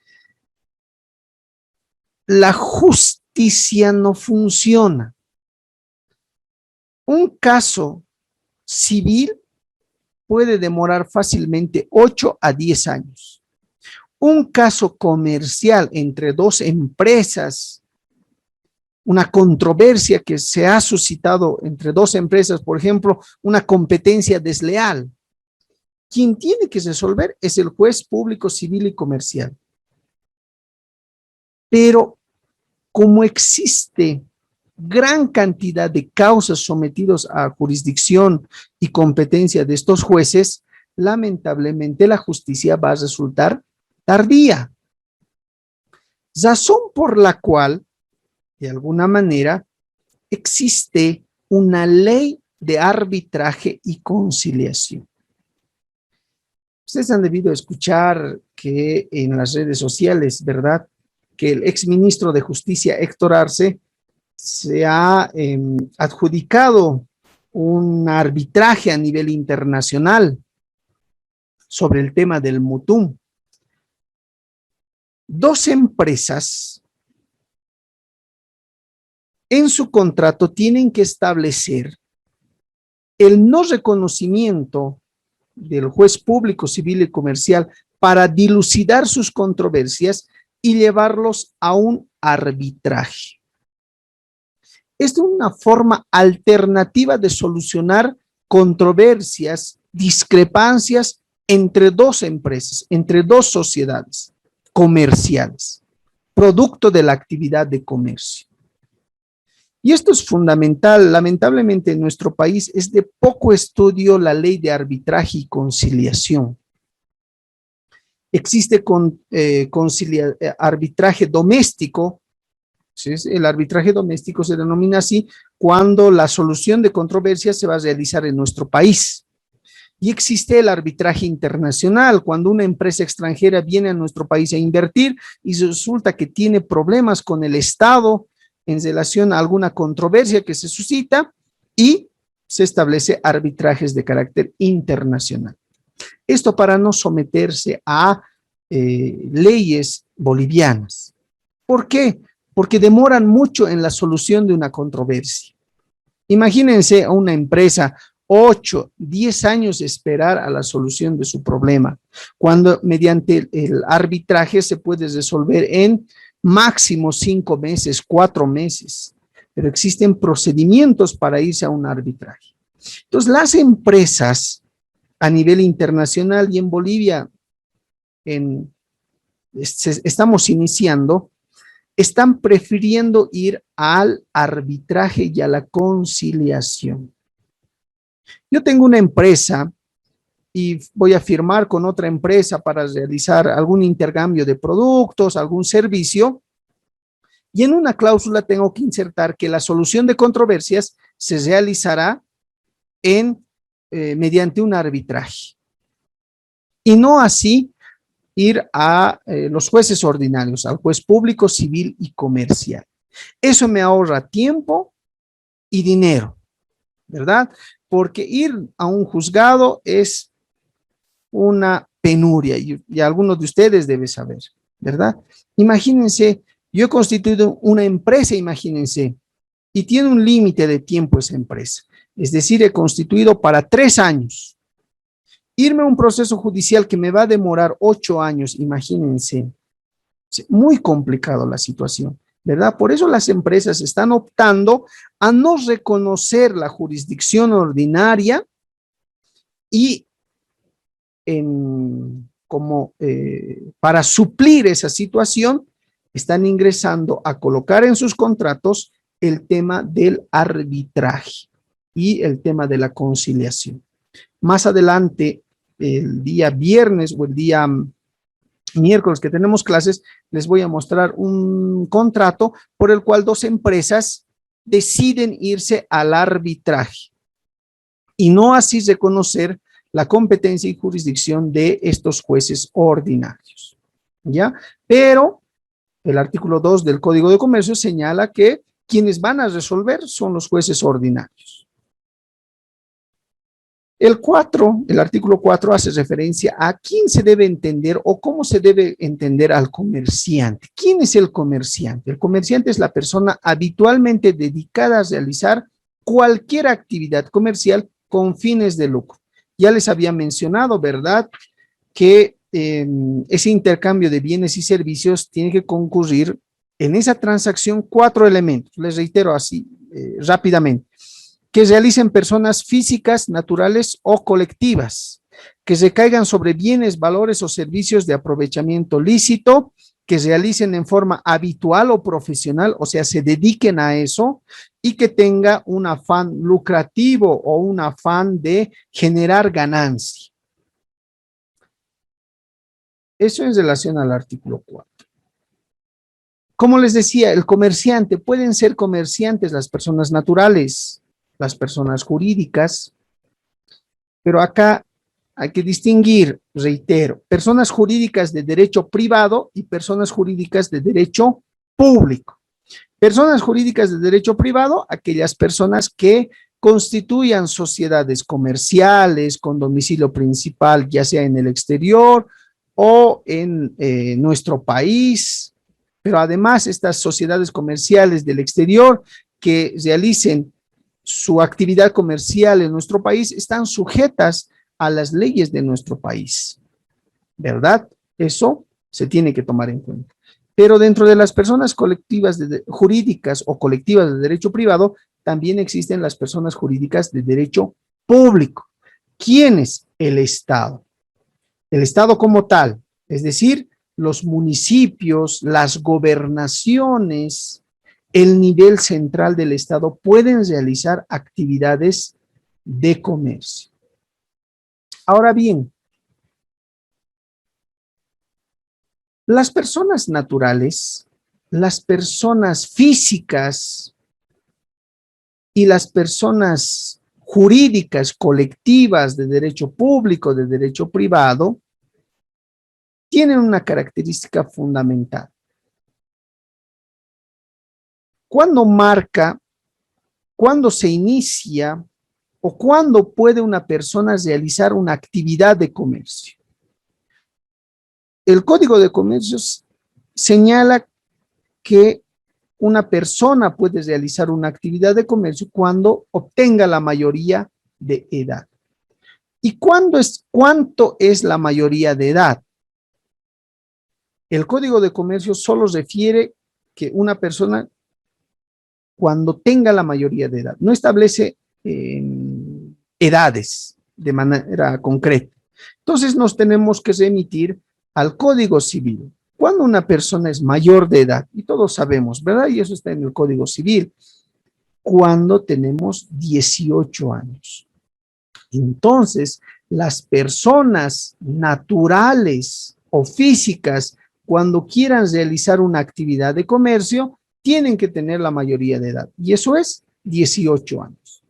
la justicia no funciona. Un caso civil puede demorar fácilmente 8 a 10 años. Un caso comercial entre dos empresas, una controversia que se ha suscitado entre dos empresas, por ejemplo, una competencia desleal, quien tiene que resolver es el juez público civil y comercial. Pero como existe gran cantidad de causas sometidos a jurisdicción y competencia de estos jueces, lamentablemente la justicia va a resultar tardía. Razón por la cual, de alguna manera, existe una ley de arbitraje y conciliación. Ustedes han debido escuchar que en las redes sociales, ¿verdad?, que el exministro de Justicia, Héctor Arce, se ha adjudicado un arbitraje a nivel internacional sobre el tema del mutum. Dos empresas en su contrato tienen que establecer el no reconocimiento del juez público, civil y comercial para dilucidar sus controversias y llevarlos a un arbitraje. Esta es una forma alternativa de solucionar controversias, discrepancias entre dos empresas, entre dos sociedades comerciales, producto de la actividad de comercio. Y esto es fundamental. Lamentablemente en nuestro país es de poco estudio la ley de arbitraje y conciliación. Existe arbitraje doméstico. ¿Sí? El arbitraje doméstico se denomina así cuando la solución de controversias se va a realizar en nuestro país. Y existe el arbitraje internacional, cuando una empresa extranjera viene a nuestro país a invertir y resulta que tiene problemas con el Estado en relación a alguna controversia que se suscita y se establece arbitrajes de carácter internacional. Esto para no someterse a leyes bolivianas. ¿Por qué? Porque demoran mucho en la solución de una controversia. Imagínense a una empresa 8, 10 años esperar a la solución de su problema, cuando mediante el arbitraje se puede resolver en máximo 5 meses, 4 meses, pero existen procedimientos para irse a un arbitraje. Entonces, las empresas a nivel internacional y en Bolivia estamos iniciando, están prefiriendo ir al arbitraje y a la conciliación. Yo tengo una empresa y voy a firmar con otra empresa para realizar algún intercambio de productos, algún servicio, y en una cláusula tengo que insertar que la solución de controversias se realizará mediante un arbitraje. Y no así ir a los jueces ordinarios, al juez público, civil y comercial. Eso me ahorra tiempo y dinero, ¿verdad? Porque ir a un juzgado es una penuria y algunos de ustedes deben saber, ¿verdad? Imagínense, yo he constituido una empresa, imagínense, y tiene un límite de tiempo esa empresa. Es decir, he constituido para 3 años. Irme a un proceso judicial que me va a demorar 8 años, imagínense. Muy complicado la situación, ¿verdad? Por eso las empresas están optando a no reconocer la jurisdicción ordinaria y para suplir esa situación, están ingresando a colocar en sus contratos el tema del arbitraje y el tema de la conciliación. Más adelante, el día viernes o el día miércoles que tenemos clases, les voy a mostrar un contrato por el cual 2 empresas deciden irse al arbitraje y no así reconocer la competencia y jurisdicción de estos jueces ordinarios, ¿ya? Pero el artículo 2 del Código de Comercio señala que quienes van a resolver son los jueces ordinarios. El artículo 4 hace referencia a quién se debe entender o cómo se debe entender al comerciante. ¿Quién es el comerciante? El comerciante es la persona habitualmente dedicada a realizar cualquier actividad comercial con fines de lucro. Ya les había mencionado, ¿verdad?, que ese intercambio de bienes y servicios tiene que concurrir en esa transacción 4 elementos. Les reitero así rápidamente: que realicen personas físicas, naturales o colectivas, que recaigan sobre bienes, valores o servicios de aprovechamiento lícito, que realicen en forma habitual o profesional, o sea, se dediquen a eso, y que tenga un afán lucrativo o un afán de generar ganancia. Eso en relación al artículo 4. Como les decía, el comerciante, pueden ser comerciantes las personas naturales, las personas jurídicas, pero acá hay que distinguir, reitero, personas jurídicas de derecho privado y personas jurídicas de derecho público. Personas jurídicas de derecho privado, aquellas personas que constituyan sociedades comerciales con domicilio principal, ya sea en el exterior o en nuestro país, pero además estas sociedades comerciales del exterior que realicen su actividad comercial en nuestro país están sujetas a las leyes de nuestro país, ¿verdad? Eso se tiene que tomar en cuenta. Pero dentro de las personas colectivas jurídicas o colectivas de derecho privado, también existen las personas jurídicas de derecho público. ¿Quiénes? El Estado. El Estado como tal, es decir, los municipios, las gobernaciones, el nivel central del Estado pueden realizar actividades de comercio. Ahora bien, las personas naturales, las personas físicas y las personas jurídicas colectivas de derecho público, de derecho privado, tienen una característica fundamental. ¿Cuándo se inicia o cuándo puede una persona realizar una actividad de comercio? El Código de Comercio señala que una persona puede realizar una actividad de comercio cuando obtenga la mayoría de edad. ¿Y cuánto es la mayoría de edad? El Código de Comercio solo refiere que una persona cuando tenga la mayoría de edad, no establece edades de manera concreta. Entonces nos tenemos que remitir al Código Civil. Cuando una persona es mayor de edad, y todos sabemos, ¿verdad? Y eso está en el Código Civil, cuando tenemos 18 años. Entonces, las personas naturales o físicas, cuando quieran realizar una actividad de comercio, tienen que tener la mayoría de edad, y eso es 18 años.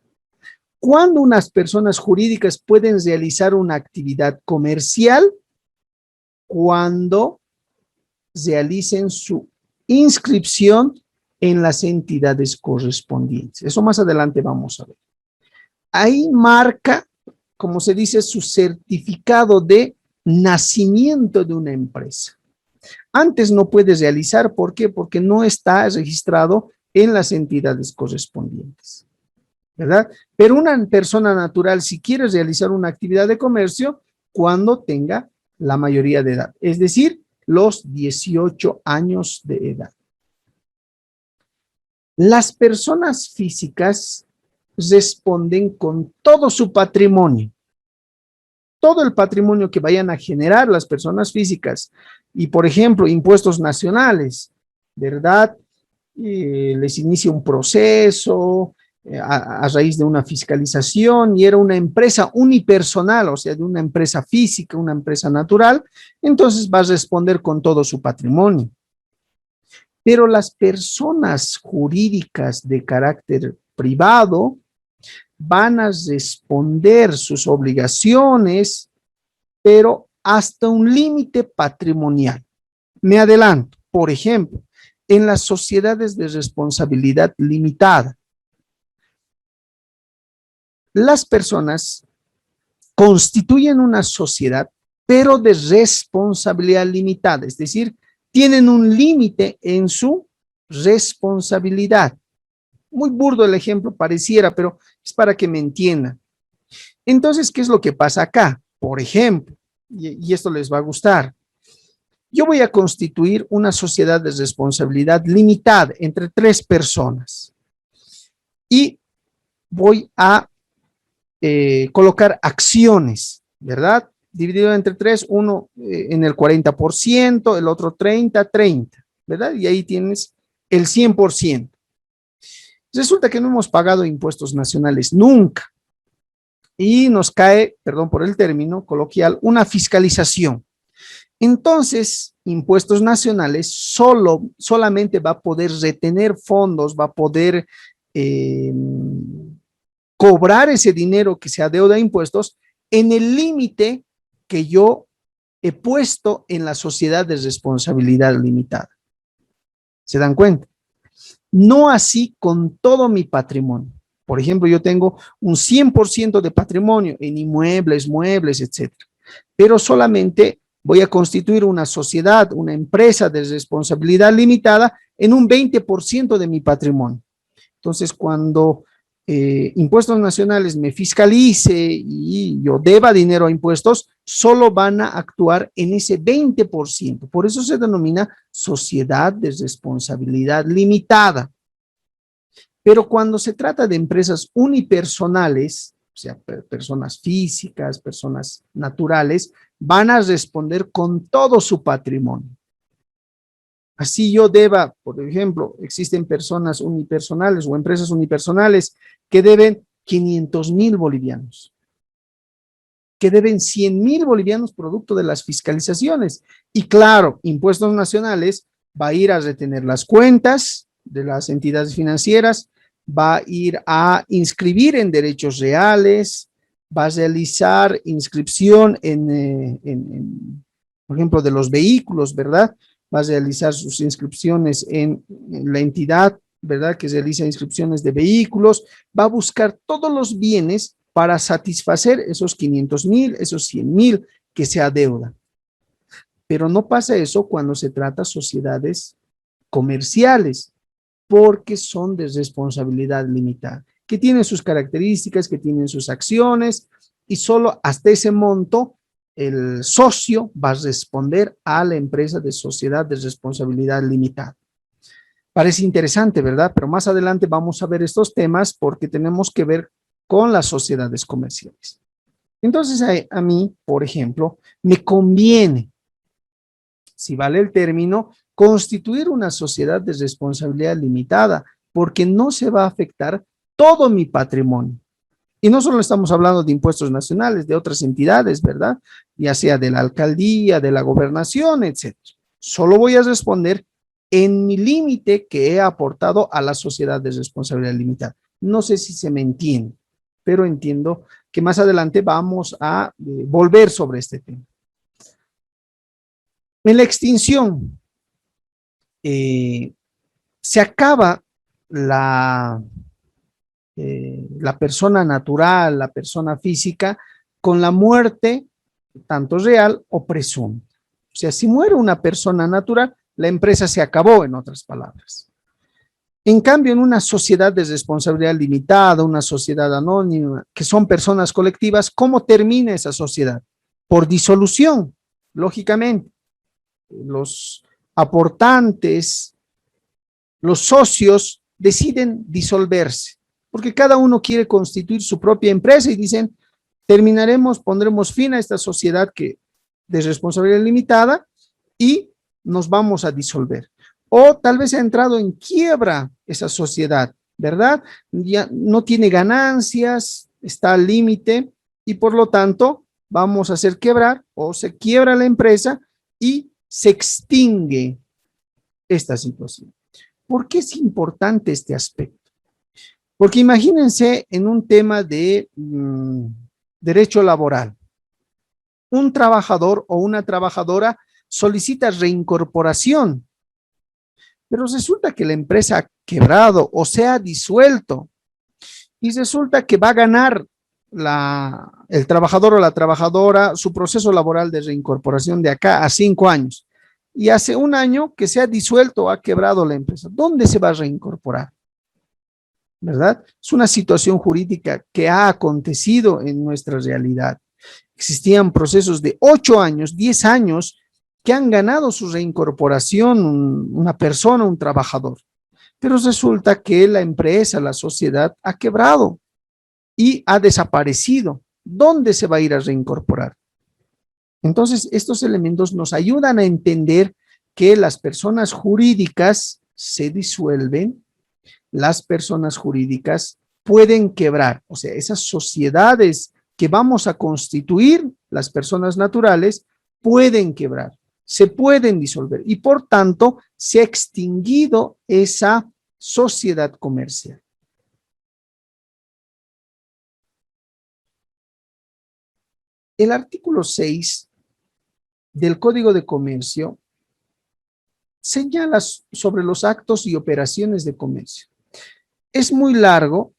¿Cuándo unas personas jurídicas pueden realizar una actividad comercial? Cuando realicen su inscripción en las entidades correspondientes. Eso más adelante vamos a ver. Ahí marca, como se dice, su certificado de nacimiento de una empresa. Antes no puedes realizar, ¿por qué? Porque no está registrado en las entidades correspondientes, ¿verdad? Pero una persona natural, si quiere realizar una actividad de comercio, cuando tenga la mayoría de edad, es decir, los 18 años de edad. Las personas físicas responden con todo su patrimonio. Todo el patrimonio que vayan a generar las personas físicas y, por ejemplo, impuestos nacionales, ¿verdad? Les inicia un proceso a raíz de una fiscalización y era una empresa unipersonal, o sea, de una empresa física, una empresa natural, entonces va a responder con todo su patrimonio. Pero las personas jurídicas de carácter privado van a responder sus obligaciones, pero hasta un límite patrimonial. Me adelanto, por ejemplo, en las sociedades de responsabilidad limitada. Las personas constituyen una sociedad, pero de responsabilidad limitada, es decir, tienen un límite en su responsabilidad. Muy burdo el ejemplo pareciera, pero es para que me entiendan. Entonces, ¿qué es lo que pasa acá? Por ejemplo, y esto les va a gustar, yo voy a constituir una sociedad de responsabilidad limitada entre 3 personas y voy a colocar acciones, ¿verdad? Dividido entre 3, uno en el 40%, el otro 30, ¿verdad? Y ahí tienes el 100%. Resulta que no hemos pagado impuestos nacionales nunca y nos cae, perdón por el término coloquial, una fiscalización. Entonces, impuestos nacionales solamente va a poder retener fondos, va a poder cobrar ese dinero que se adeuda a impuestos en el límite que yo he puesto en la sociedad de responsabilidad limitada. ¿Se dan cuenta? No así con todo mi patrimonio. Por ejemplo, yo tengo un 100% de patrimonio en inmuebles, muebles, etcétera, pero solamente voy a constituir una sociedad, una empresa de responsabilidad limitada en un 20% de mi patrimonio. Entonces, cuando impuestos nacionales me fiscalice y yo deba dinero a impuestos, solo van a actuar en ese 20%. Por eso se denomina sociedad de responsabilidad limitada. Pero cuando se trata de empresas unipersonales, o sea, personas físicas, personas naturales, van a responder con todo su patrimonio. Así yo deba, por ejemplo, existen personas unipersonales o empresas unipersonales que deben 500,000 bolivianos, que deben 100,000 bolivianos producto de las fiscalizaciones. Y claro, impuestos nacionales va a ir a retener las cuentas de las entidades financieras, va a ir a inscribir en derechos reales, va a realizar inscripción por ejemplo, de los vehículos, ¿verdad? Va a realizar sus inscripciones en la entidad, ¿verdad? Que realiza inscripciones de vehículos, va a buscar todos los bienes para satisfacer esos 500,000, esos 100,000 que se adeudan. Pero no pasa eso cuando se trata de sociedades comerciales, porque son de responsabilidad limitada, que tienen sus características, que tienen sus acciones, y solo hasta ese monto el socio va a responder a la empresa de sociedad de responsabilidad limitada. Parece interesante, ¿verdad? Pero más adelante vamos a ver estos temas porque tenemos que ver con las sociedades comerciales. Entonces, a mí, por ejemplo, me conviene, si vale el término, constituir una sociedad de responsabilidad limitada, porque no se va a afectar todo mi patrimonio. Y no solo estamos hablando de impuestos nacionales, de otras entidades, ¿verdad? Ya sea de la alcaldía, de la gobernación, etcétera. Solo voy a responder en mi límite que he aportado a la sociedad de responsabilidad limitada. No sé si se me entiende, pero entiendo que más adelante vamos a volver sobre este tema. En la extinción, se acaba la persona natural, la persona física, con la muerte, tanto real o presunta. O sea, si muere una persona natural, la empresa se acabó, en otras palabras. En cambio, en una sociedad de responsabilidad limitada, una sociedad anónima, que son personas colectivas, ¿cómo termina esa sociedad? Por disolución, lógicamente. Los aportantes, los socios deciden disolverse, porque cada uno quiere constituir su propia empresa y dicen, pondremos fin a esta sociedad de responsabilidad limitada y nos vamos a disolver. O tal vez ha entrado en quiebra esa sociedad, ¿verdad? Ya no tiene ganancias, está al límite y por lo tanto vamos a hacer quebrar o se quiebra la empresa y se extingue esta situación. ¿Por qué es importante este aspecto? Porque imagínense en un tema de derecho laboral. Un trabajador o una trabajadora solicita reincorporación. pero resulta que la empresa ha quebrado o se ha disuelto y resulta que va a ganar el trabajador o la trabajadora su proceso laboral de reincorporación de acá a 5 años. Y hace un año que se ha disuelto, ha quebrado la empresa. ¿Dónde se va a reincorporar? ¿Verdad? Es una situación jurídica que ha acontecido en nuestra realidad. Existían procesos de 8 años, 10 años que han ganado su reincorporación una persona, un trabajador. Pero resulta que la empresa, la sociedad ha quebrado y ha desaparecido. ¿Dónde se va a ir a reincorporar? Entonces, estos elementos nos ayudan a entender que las personas jurídicas se disuelven, las personas jurídicas pueden quebrar, o sea, esas sociedades que vamos a constituir, las personas naturales, pueden quebrar, se pueden disolver y por tanto se ha extinguido esa sociedad comercial. El artículo 6 del Código de Comercio señala sobre los actos y operaciones de comercio. Es muy largo,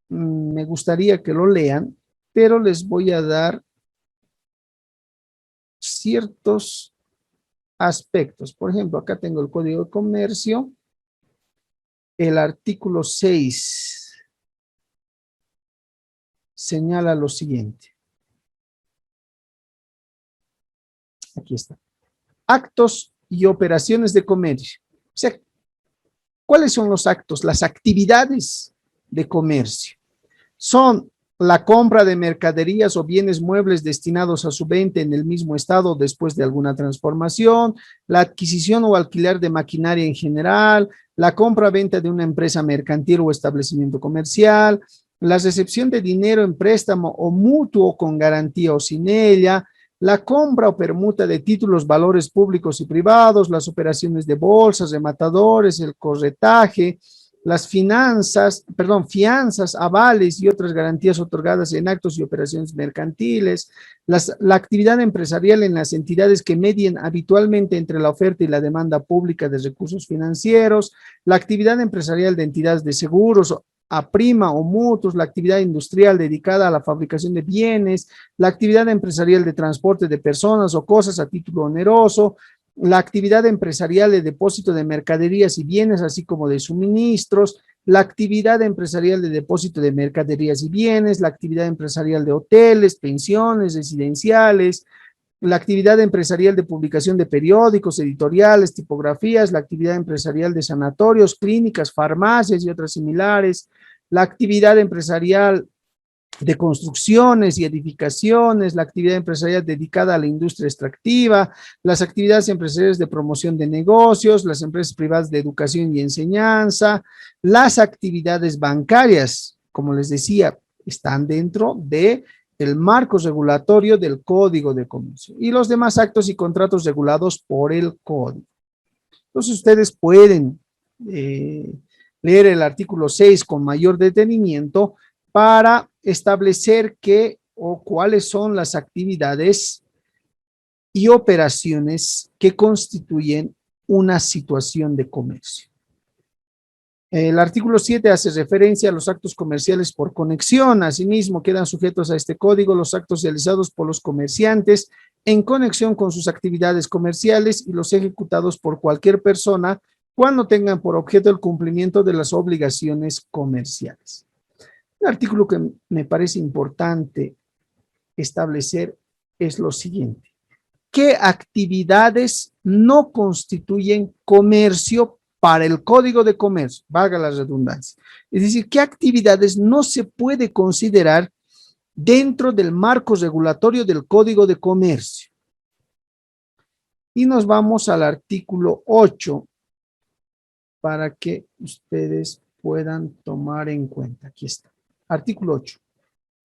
me gustaría que lo lean, pero les voy a dar ciertos aspectos. Por ejemplo, acá tengo el Código de Comercio, el artículo 6 señala lo siguiente. Aquí está. Actos y operaciones de comercio. O sea, ¿cuáles son los actos? Las actividades de comercio. Son la compra de mercaderías o bienes muebles destinados a su venta en el mismo estado después de alguna transformación, la adquisición o alquiler de maquinaria en general, la compra-venta de una empresa mercantil o establecimiento comercial, la recepción de dinero en préstamo o mutuo con garantía o sin ella, la compra o permuta de títulos, valores públicos y privados, las operaciones de bolsas, rematadores, el corretaje, las fianzas, avales y otras garantías otorgadas en actos y operaciones mercantiles, la actividad empresarial en las entidades que medien habitualmente entre la oferta y la demanda pública de recursos financieros, la actividad empresarial de entidades de seguros, a prima o mutuos, la actividad industrial dedicada a la fabricación de bienes, la actividad empresarial de transporte de personas o cosas a título oneroso, la actividad empresarial de depósito de mercaderías y bienes, así como de suministros, la actividad empresarial de depósito de mercaderías y bienes, la actividad empresarial de hoteles, pensiones, residenciales, la actividad empresarial de publicación de periódicos, editoriales, tipografías, la actividad empresarial de sanatorios, clínicas, farmacias y otras similares, la actividad empresarial de construcciones y edificaciones, la actividad empresarial dedicada a la industria extractiva, las actividades empresariales de promoción de negocios, las empresas privadas de educación y enseñanza, las actividades bancarias, como les decía, están dentro de el marco regulatorio del Código de Comercio y los demás actos y contratos regulados por el Código. Entonces ustedes pueden leer el artículo 6 con mayor detenimiento para establecer qué o cuáles son las actividades y operaciones que constituyen una situación de comercio. El artículo 7 hace referencia a los actos comerciales por conexión. Asimismo, quedan sujetos a este código los actos realizados por los comerciantes en conexión con sus actividades comerciales y los ejecutados por cualquier persona cuando tengan por objeto el cumplimiento de las obligaciones comerciales. Un artículo que me parece importante establecer es lo siguiente. ¿Qué actividades no constituyen comercio para el Código de Comercio? Valga la redundancia. Es decir, ¿qué actividades no se puede considerar dentro del marco regulatorio del Código de Comercio? Y nos vamos al artículo 8 para que ustedes puedan tomar en cuenta. Aquí está. Artículo 8.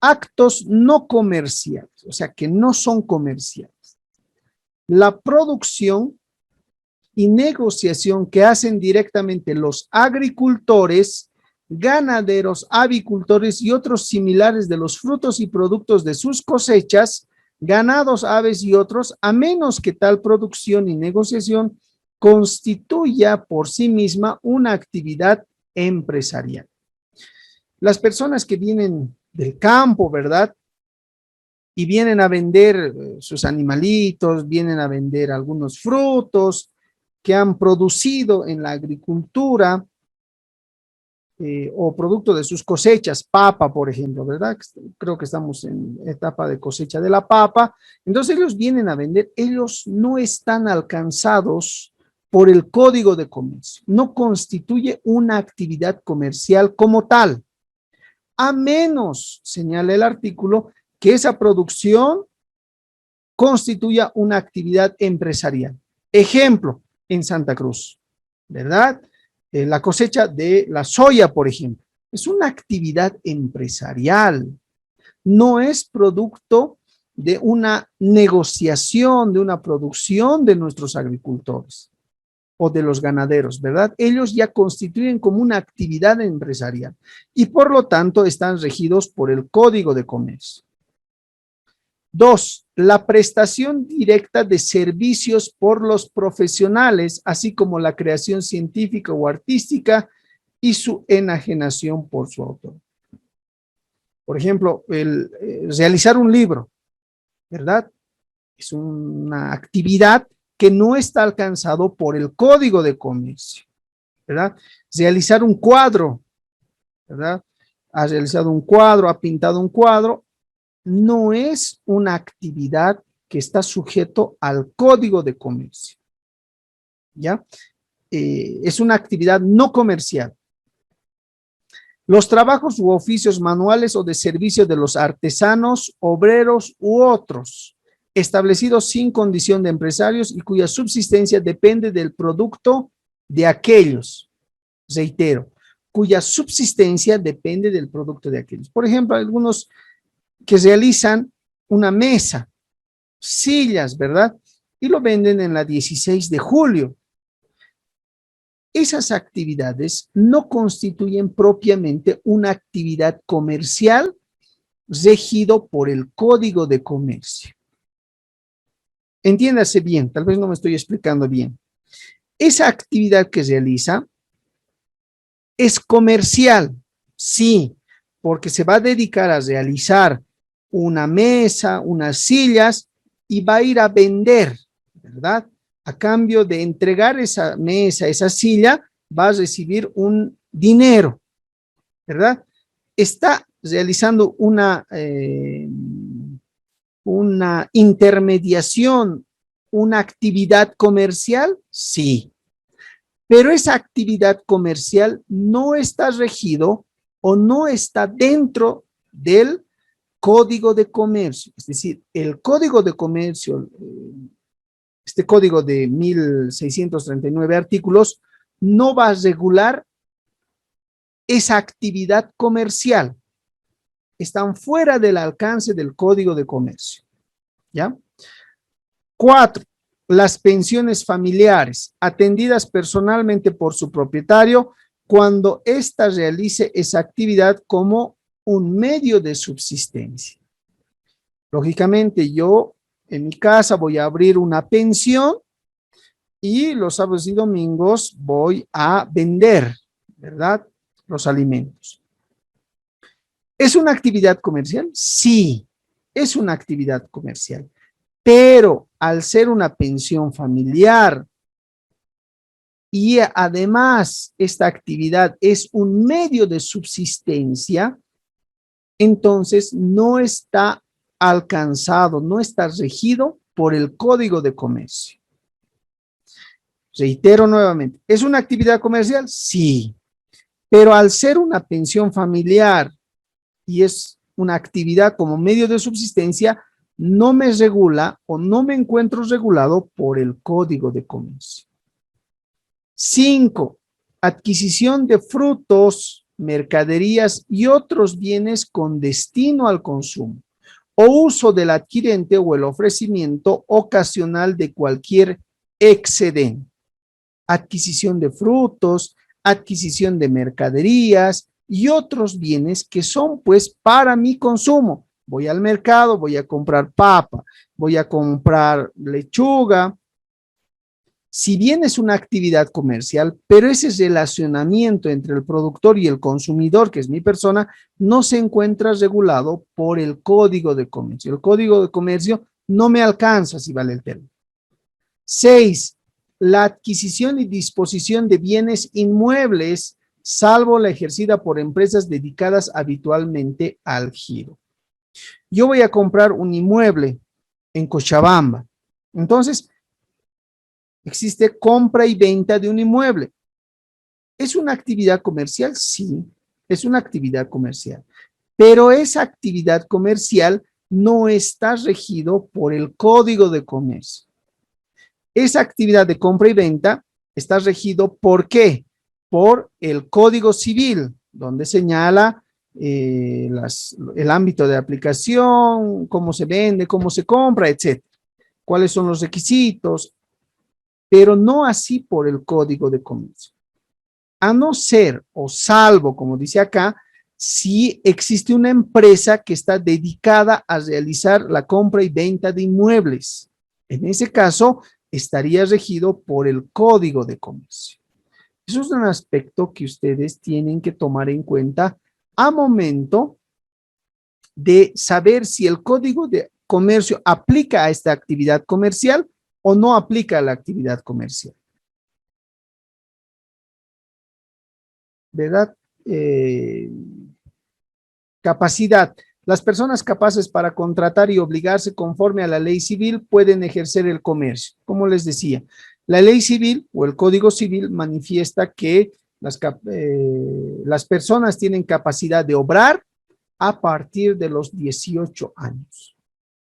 Actos no comerciales, o sea, que no son comerciales. La producción y negociación que hacen directamente los agricultores, ganaderos, avicultores y otros similares de los frutos y productos de sus cosechas, ganados, aves y otros, a menos que tal producción y negociación constituya por sí misma una actividad empresarial. Las personas que vienen del campo, ¿verdad? Y vienen a vender sus animalitos, vienen a vender algunos frutos que han producido en la agricultura, o producto de sus cosechas, papa, por ejemplo, ¿verdad? Creo que estamos en etapa de cosecha de la papa. Entonces ellos vienen a vender, ellos no están alcanzados por el Código de Comercio, no constituye una actividad comercial como tal, a menos, señala el artículo, que esa producción constituya una actividad empresarial. Ejemplo, en Santa Cruz, ¿verdad? La cosecha de la soya, por ejemplo, es una actividad empresarial, no es producto de una negociación, de una producción de nuestros agricultores o de los ganaderos, ¿verdad? Ellos ya constituyen como una actividad empresarial y por lo tanto están regidos por el Código de Comercio. 2. La prestación directa de servicios por los profesionales, así como la creación científica o artística y su enajenación por su autor. Por ejemplo, realizar un libro, ¿verdad? Es una actividad que no está alcanzado por el Código de Comercio, ¿verdad? Realizar un cuadro, ¿verdad? Ha realizado un cuadro, ha pintado un cuadro, no es una actividad que está sujeto al Código de Comercio, ¿ya? Es una actividad no comercial. Los trabajos u oficios manuales o de servicio de los artesanos, obreros u otros, establecidos sin condición de empresarios y cuya subsistencia depende del producto de aquellos, reitero, cuya subsistencia depende del producto de aquellos. Por ejemplo, algunos que realizan una mesa, sillas, ¿verdad? Y lo venden en la 16 de julio. Esas actividades no constituyen propiamente una actividad comercial regido por el Código de Comercio. Entiéndase bien, tal vez no me estoy explicando bien. Esa actividad que realiza es comercial, sí, porque se va a dedicar a realizar una mesa, unas sillas y va a ir a vender, ¿verdad? A cambio de entregar esa mesa, esa silla, va a recibir un dinero, ¿verdad? Está realizando una intermediación, una actividad comercial, sí, pero esa actividad comercial no está regido o no está dentro del Código de Comercio. Es decir, el Código de Comercio, este código de 1639 artículos, no va a regular esa actividad comercial. Están fuera del alcance del Código de Comercio, ¿ya? 4. Las pensiones familiares, atendidas personalmente por su propietario, cuando ésta realice esa actividad como un medio de subsistencia. Lógicamente, yo en mi casa voy a abrir una pensión y los sábados y domingos voy a vender, ¿verdad? Los alimentos. ¿Es una actividad comercial? Sí, es una actividad comercial. Pero al ser una pensión familiar y además esta actividad es un medio de subsistencia, entonces no está alcanzado, no está regido por el Código de Comercio. Reitero nuevamente, ¿es una actividad comercial? Sí, pero al ser una pensión familiar y es una actividad como medio de subsistencia, no me regula o no me encuentro regulado por el Código de Comercio. 5. Adquisición de frutos, mercaderías y otros bienes con destino al consumo o uso del adquirente o el ofrecimiento ocasional de cualquier excedente. Adquisición de frutos, adquisición de mercaderías y otros bienes que son pues para mi consumo. Voy al mercado, voy a comprar papa, voy a comprar lechuga, Si bien es una actividad comercial, pero ese relacionamiento entre el productor y el consumidor, que es mi persona, no se encuentra regulado por el Código de Comercio. El Código de Comercio no me alcanza, si vale el término. 6. La adquisición y disposición de bienes inmuebles, salvo la ejercida por empresas dedicadas habitualmente al giro. Yo voy a comprar un inmueble en Cochabamba. Entonces, existe compra y venta de un inmueble. ¿Es una actividad comercial? Sí, es una actividad comercial. Pero esa actividad comercial no está regido por el Código de Comercio. Esa actividad de compra y venta está regido ¿por qué? Por el Código Civil, donde señala el ámbito de aplicación, cómo se vende, cómo se compra, etcétera. Cuáles son los requisitos, pero no así por el Código de Comercio. A no ser o salvo, como dice acá, si existe una empresa que está dedicada a realizar la compra y venta de inmuebles. En ese caso, estaría regido por el Código de Comercio. Eso es un aspecto que ustedes tienen que tomar en cuenta a momento de saber si el Código de Comercio aplica a esta actividad comercial o no aplica a la actividad comercial. ¿Verdad? Capacidad. Las personas capaces para contratar y obligarse conforme a la ley civil pueden ejercer el comercio. Como les decía, la ley civil o el Código Civil manifiesta que las personas tienen capacidad de obrar a partir de los 18 años.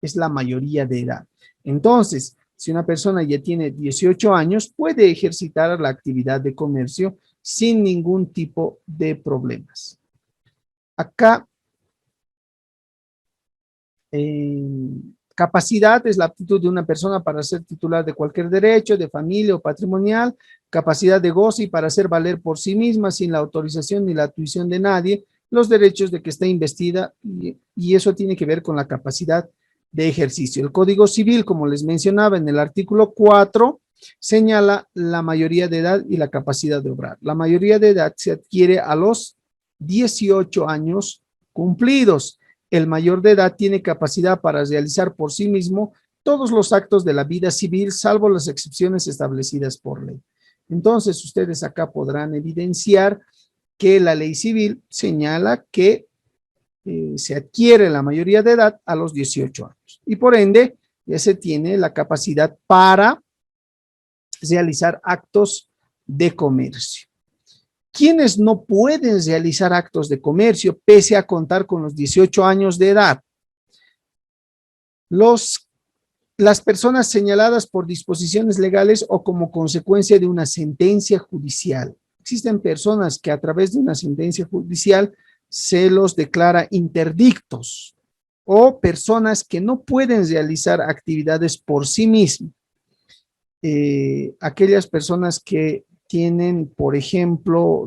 Es la mayoría de edad. Entonces, si una persona ya tiene 18 años, puede ejercitar la actividad de comercio sin ningún tipo de problemas. Acá, capacidad es la aptitud de una persona para ser titular de cualquier derecho, de familia o patrimonial, capacidad de goce y para hacer valer por sí misma, sin la autorización ni la tuición de nadie, los derechos de que está investida, y eso tiene que ver con la capacidad de ejercicio. El Código Civil, como les mencionaba en el artículo 4, señala la mayoría de edad y la capacidad de obrar. La mayoría de edad se adquiere a los 18 años cumplidos. El mayor de edad tiene capacidad para realizar por sí mismo todos los actos de la vida civil, salvo las excepciones establecidas por ley. Entonces, ustedes acá podrán evidenciar que la ley civil señala que se adquiere la mayoría de edad a los 18 años y por ende ya se tiene la capacidad para realizar actos de comercio. ¿Quiénes no pueden realizar actos de comercio pese a contar con los 18 años de edad? Las personas señaladas por disposiciones legales o como consecuencia de una sentencia judicial. Existen personas que a través de una sentencia judicial se los declara interdictos o personas que no pueden realizar actividades por sí mismas. Aquellas personas que tienen, por ejemplo,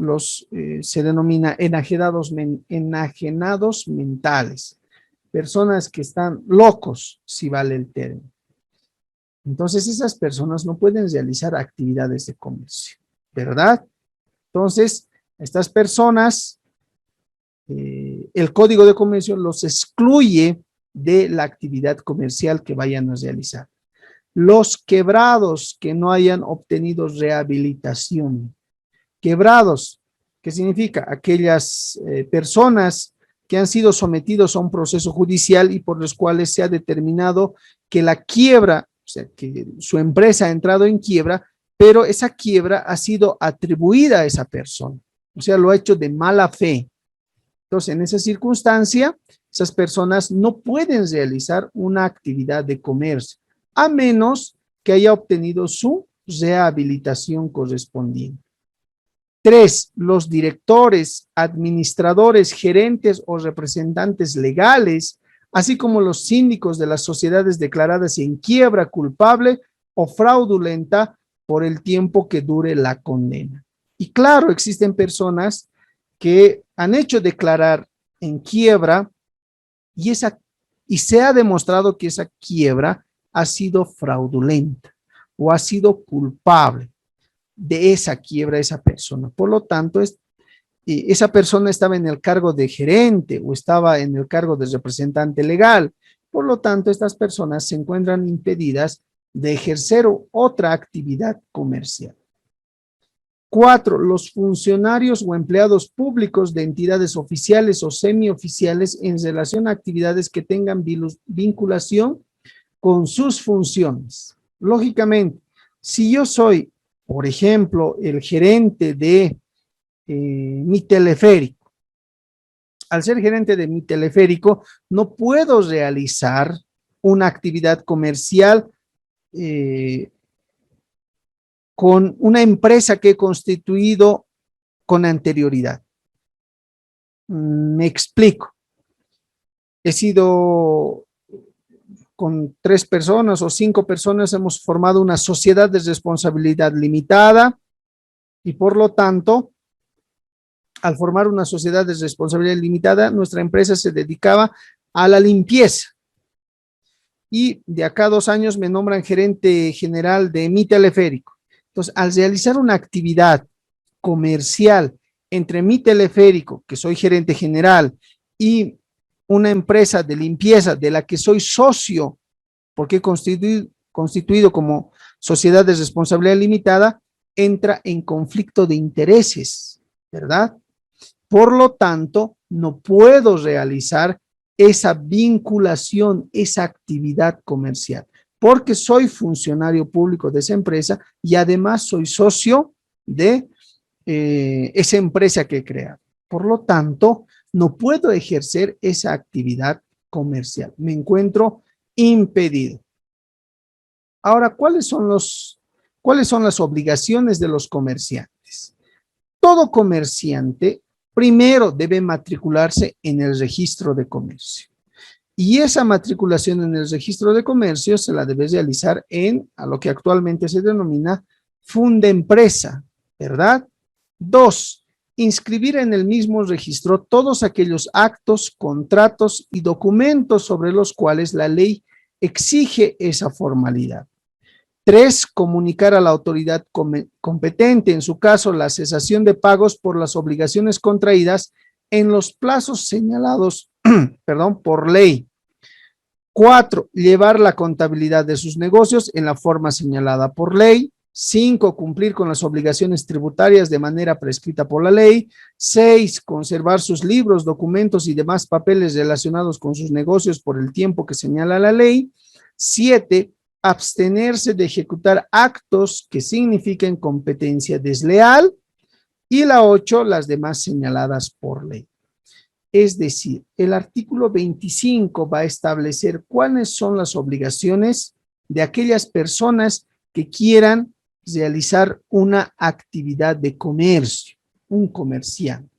se denomina enajenados mentales, personas que están locos, si vale el término. Entonces, esas personas no pueden realizar actividades de comercio, ¿verdad? Entonces, estas personas, el Código de Comercio los excluye de la actividad comercial que vayan a realizar. Los quebrados que no hayan obtenido rehabilitación. Quebrados, ¿qué significa? Aquellas personas que han sido sometidos a un proceso judicial y por los cuales se ha determinado que la quiebra, o sea, que su empresa ha entrado en quiebra, pero esa quiebra ha sido atribuida a esa persona, o sea, lo ha hecho de mala fe. Entonces, en esa circunstancia, esas personas no pueden realizar una actividad de comercio, a menos que haya obtenido su rehabilitación correspondiente. 3. Los directores, administradores, gerentes o representantes legales, así como los síndicos de las sociedades declaradas en quiebra culpable o fraudulenta por el tiempo que dure la condena. Y claro, existen personas que han hecho declarar en quiebra y se ha demostrado que esa quiebra ha sido fraudulenta. o ha sido culpable de esa quiebra esa persona. Por lo tanto, esa persona estaba en el cargo de gerente o estaba en el cargo de representante legal. Por lo tanto, estas personas se encuentran impedidas de ejercer otra actividad comercial. 4. Los funcionarios o empleados públicos de entidades oficiales o semioficiales en relación a actividades que tengan vinculación con sus funciones. Lógicamente, si yo soy, por ejemplo, el gerente de mi teleférico, al ser gerente de mi teleférico, no puedo realizar una actividad comercial con una empresa que he constituido con anterioridad. Me explico. He sido con 3 personas o 5 personas, hemos formado una sociedad de responsabilidad limitada y por lo tanto, al formar una sociedad de responsabilidad limitada, nuestra empresa se dedicaba a la limpieza. Y de acá a 2 años me nombran gerente general de mi teleférico. Entonces, al realizar una actividad comercial entre mi teleférico, que soy gerente general, y una empresa de limpieza de la que soy socio, porque he constituido como sociedad de responsabilidad limitada, entra en conflicto de intereses, ¿verdad? Por lo tanto, no puedo realizar esa vinculación, esa actividad comercial, porque soy funcionario público de esa empresa y además soy socio de esa empresa que he creado. Por lo tanto, no puedo ejercer esa actividad comercial. Me encuentro impedido. Ahora, ¿cuáles son las obligaciones de los comerciantes? Todo comerciante primero debe matricularse en el registro de comercio. Y esa matriculación en el registro de comercio se la debe realizar a lo que actualmente se denomina Fundempresa, ¿verdad? 2. Inscribir en el mismo registro todos aquellos actos, contratos y documentos sobre los cuales la ley exige esa formalidad. 3. Comunicar a la autoridad competente, en su caso, la cesación de pagos por las obligaciones contraídas en los plazos señalados, por ley. 4. Llevar la contabilidad de sus negocios en la forma señalada por ley. 5. Cumplir con las obligaciones tributarias de manera prescrita por la ley. 6. Conservar sus libros, documentos y demás papeles relacionados con sus negocios por el tiempo que señala la ley. 7. Abstenerse de ejecutar actos que signifiquen competencia desleal. Y la 8, las demás señaladas por ley. Es decir, el artículo 25 va a establecer cuáles son las obligaciones de aquellas personas que quieran realizar una actividad de comercio, un comerciante.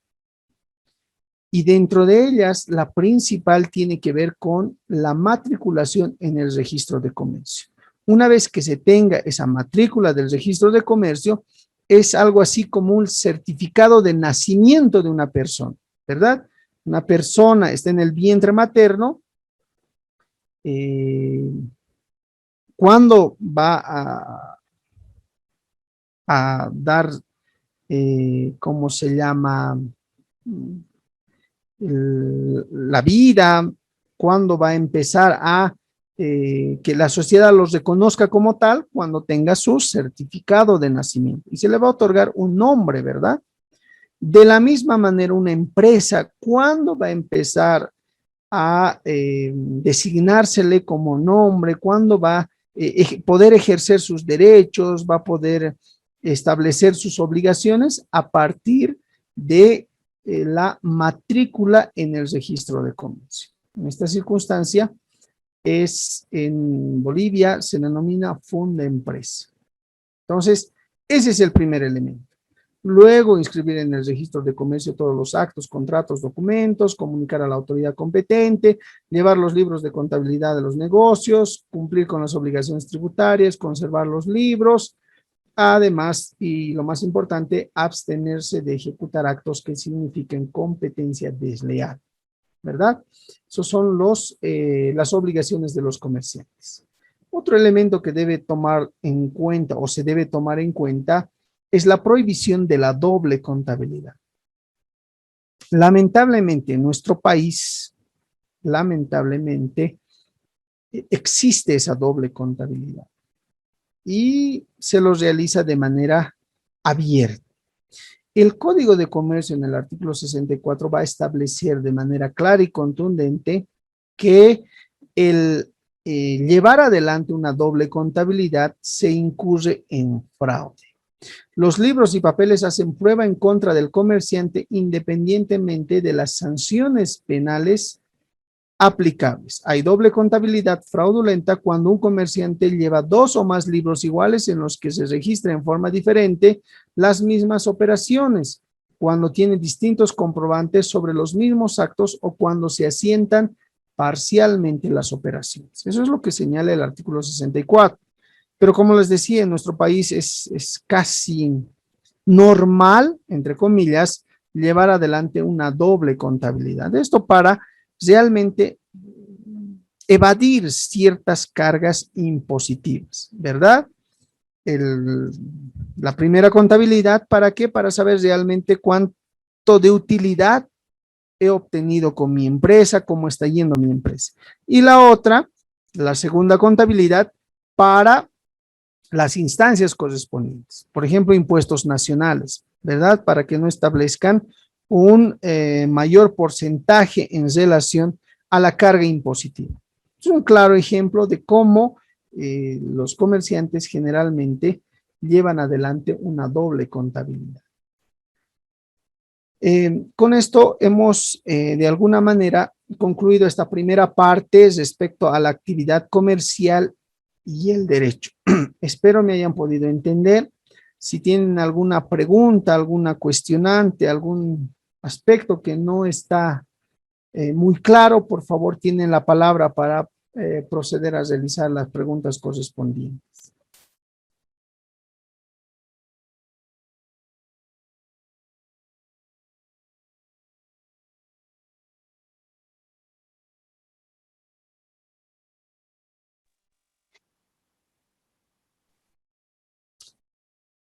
Y dentro de ellas, la principal tiene que ver con la matriculación en el registro de comercio. Una vez que se tenga esa matrícula del registro de comercio, es algo así como un certificado de nacimiento de una persona, ¿verdad? Una persona está en el vientre materno, ¿cuándo va a dar, cómo se llama, la vida? ¿Cuándo va a empezar a que la sociedad los reconozca como tal? Cuando tenga su certificado de nacimiento y se le va a otorgar un nombre, ¿verdad? De la misma manera, una empresa, ¿cuándo va a empezar a designársele como nombre? ¿Cuándo va a poder ejercer sus derechos? ¿Va a poder establecer sus obligaciones? A partir de la matrícula en el registro de comercio. En esta circunstancia, en Bolivia se denomina Fundempresa. Entonces, ese es el primer elemento. Luego, inscribir en el registro de comercio todos los actos, contratos, documentos, comunicar a la autoridad competente, llevar los libros de contabilidad de los negocios, cumplir con las obligaciones tributarias, conservar los libros, además, y lo más importante, abstenerse de ejecutar actos que signifiquen competencia desleal, ¿verdad? Esas son las obligaciones de los comerciantes. Otro elemento que debe tomar en cuenta o se debe tomar en cuenta es la prohibición de la doble contabilidad. Lamentablemente en nuestro país, lamentablemente, existe esa doble contabilidad y se lo realiza de manera abierta. El Código de Comercio en el artículo 64 va a establecer de manera clara y contundente que el llevar adelante una doble contabilidad se incurre en fraude. Los libros y papeles hacen prueba en contra del comerciante independientemente de las sanciones penales aplicables. Hay doble contabilidad fraudulenta cuando un comerciante lleva dos o más libros iguales en los que se registra en forma diferente las mismas operaciones, cuando tiene distintos comprobantes sobre los mismos actos o cuando se asientan parcialmente las operaciones. Eso es lo que señala el artículo 64. Pero como les decía, en nuestro país es casi normal, entre comillas, llevar adelante una doble contabilidad. Esto para realmente evadir ciertas cargas impositivas, ¿verdad? El, la primera contabilidad, ¿para qué? Para saber realmente cuánto de utilidad he obtenido con mi empresa, cómo está yendo mi empresa. Y la otra, la segunda contabilidad, para las instancias correspondientes, por ejemplo, impuestos nacionales, ¿verdad? Para que no establezcan un mayor porcentaje en relación a la carga impositiva. Es un claro ejemplo de cómo los comerciantes generalmente llevan adelante una doble contabilidad. Con esto hemos de alguna manera concluido esta primera parte respecto a la actividad comercial y el derecho. Espero me hayan podido entender. Si tienen alguna pregunta, alguna cuestionante, algún aspecto que no está muy claro, por favor tienen la palabra para proceder a realizar las preguntas correspondientes.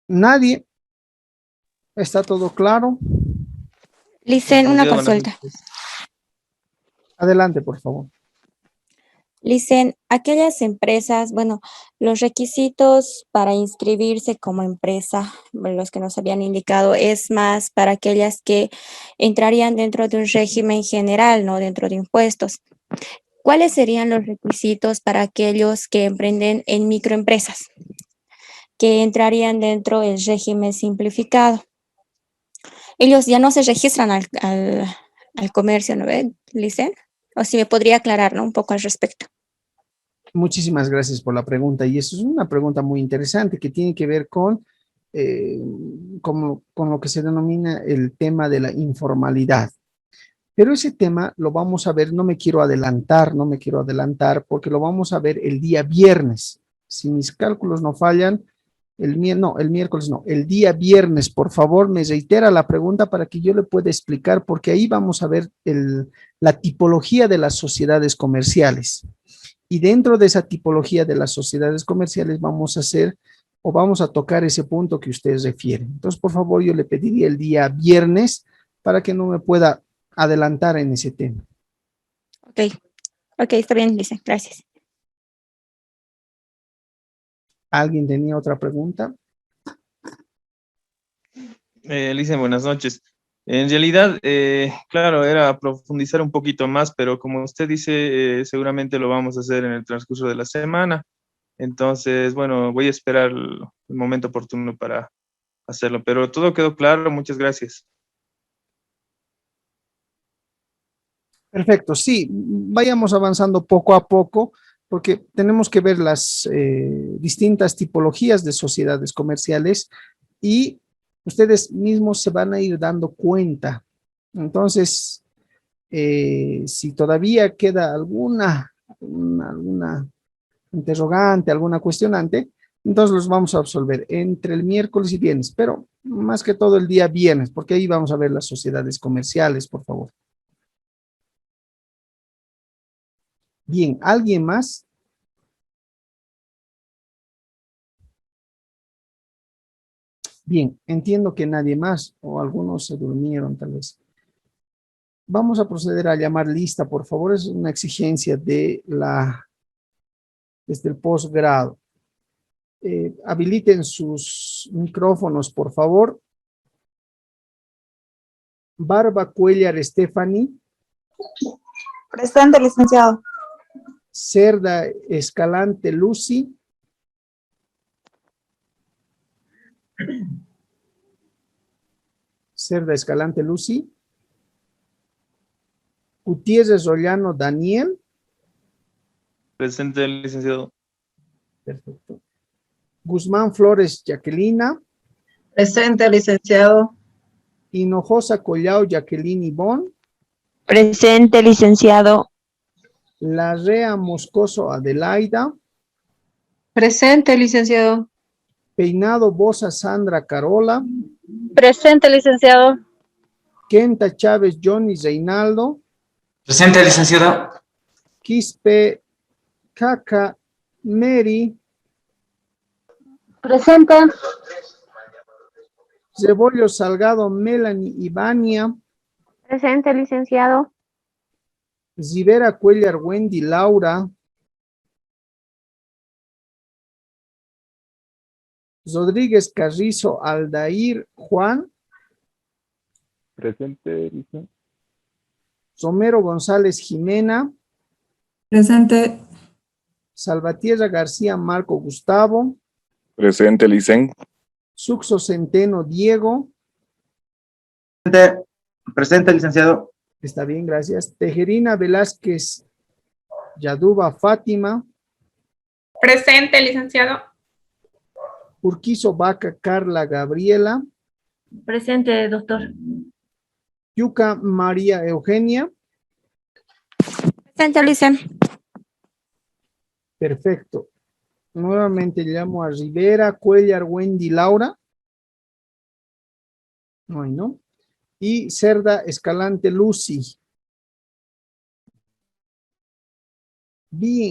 ¿Nadie? ¿Está todo claro? Licen, una Licenciado, buenas consulta. noches. Adelante, por favor. Licen, aquellas empresas, bueno, los requisitos para inscribirse como empresa, bueno, los que nos habían indicado, es más para aquellas que entrarían dentro de un régimen general, no dentro de impuestos. ¿Cuáles serían los requisitos para aquellos que emprenden en microempresas, que entrarían dentro del régimen simplificado? Ellos ya no se registran al comercio, ¿no ven, Licen? O si me podría aclarar, ¿no? Un poco al respecto. Muchísimas gracias por la pregunta y eso es una pregunta muy interesante que tiene que ver eh, con lo que se denomina el tema de la informalidad. Pero ese tema lo vamos a ver, no me quiero adelantar porque lo vamos a ver el día viernes. Si mis cálculos no fallan, el miércoles no, el día viernes, por favor, me reitera la pregunta para que yo le pueda explicar porque ahí vamos a ver la tipología de las sociedades comerciales. Y dentro de esa tipología de las sociedades comerciales vamos a hacer o vamos a tocar ese punto que ustedes refieren. Entonces, por favor, yo le pediría el día viernes para que no me pueda adelantar en ese tema. Ok, ok, está bien, Lisa, gracias. ¿Alguien tenía otra pregunta? Licen, buenas noches. En realidad, claro, era profundizar un poquito más, pero como usted dice, seguramente lo vamos a hacer en el transcurso de la semana. Entonces, bueno, voy a esperar el momento oportuno para hacerlo, pero todo quedó claro. Muchas gracias. Perfecto, sí, vayamos avanzando poco a poco porque tenemos que ver las distintas tipologías de sociedades comerciales y ustedes mismos se van a ir dando cuenta. Entonces, si todavía queda alguna interrogante, alguna cuestionante, entonces los vamos a absolver entre el miércoles y viernes, pero más que todo el día viernes, porque ahí vamos a ver las sociedades comerciales, por favor. Bien, ¿alguien más? Bien, entiendo que nadie más o algunos se durmieron tal vez. Vamos a proceder a llamar lista, por favor. Es una exigencia desde el posgrado. Habiliten sus micrófonos, por favor. Barba Cuellar Stephanie. Presente, licenciado. Cerda Escalante Lucy. Cerda Escalante Lucy. Gutiérrez Rollano Daniel. Presente, licenciado. Perfecto. Guzmán Flores Jacquelina. Presente, licenciado. Hinojosa Collao Jacqueline Ivonne. Presente, licenciado. Larrea Moscoso Adelaida. Presente, licenciado. Peinado Bosa Sandra Carola. Presente, licenciado. Kenta Chávez Johnny Reinaldo. Presente, licenciado. Quispe Caca Mary. Presente. Cebollo Salgado Melanie Ivania. Presente, licenciado. Rivera Cuellar Wendy Laura. Rodríguez Carrizo Aldair Juan. Presente, licenciado. Somero González Jimena. Presente. Salvatierra García Marco Gustavo. Presente, licen. Suxo Centeno Diego. Presente, licenciado. Está bien, gracias. Tejerina Velázquez Yaduba Fátima. Presente, licenciado. Urquizo Vaca Carla Gabriela. Presente, doctor. Yuca María Eugenia. Presente, licenciado. Perfecto. Nuevamente llamo a Rivera Cuellar Wendy Laura. No hay, ¿no? Y Cerda Escalante Lucy. Bien.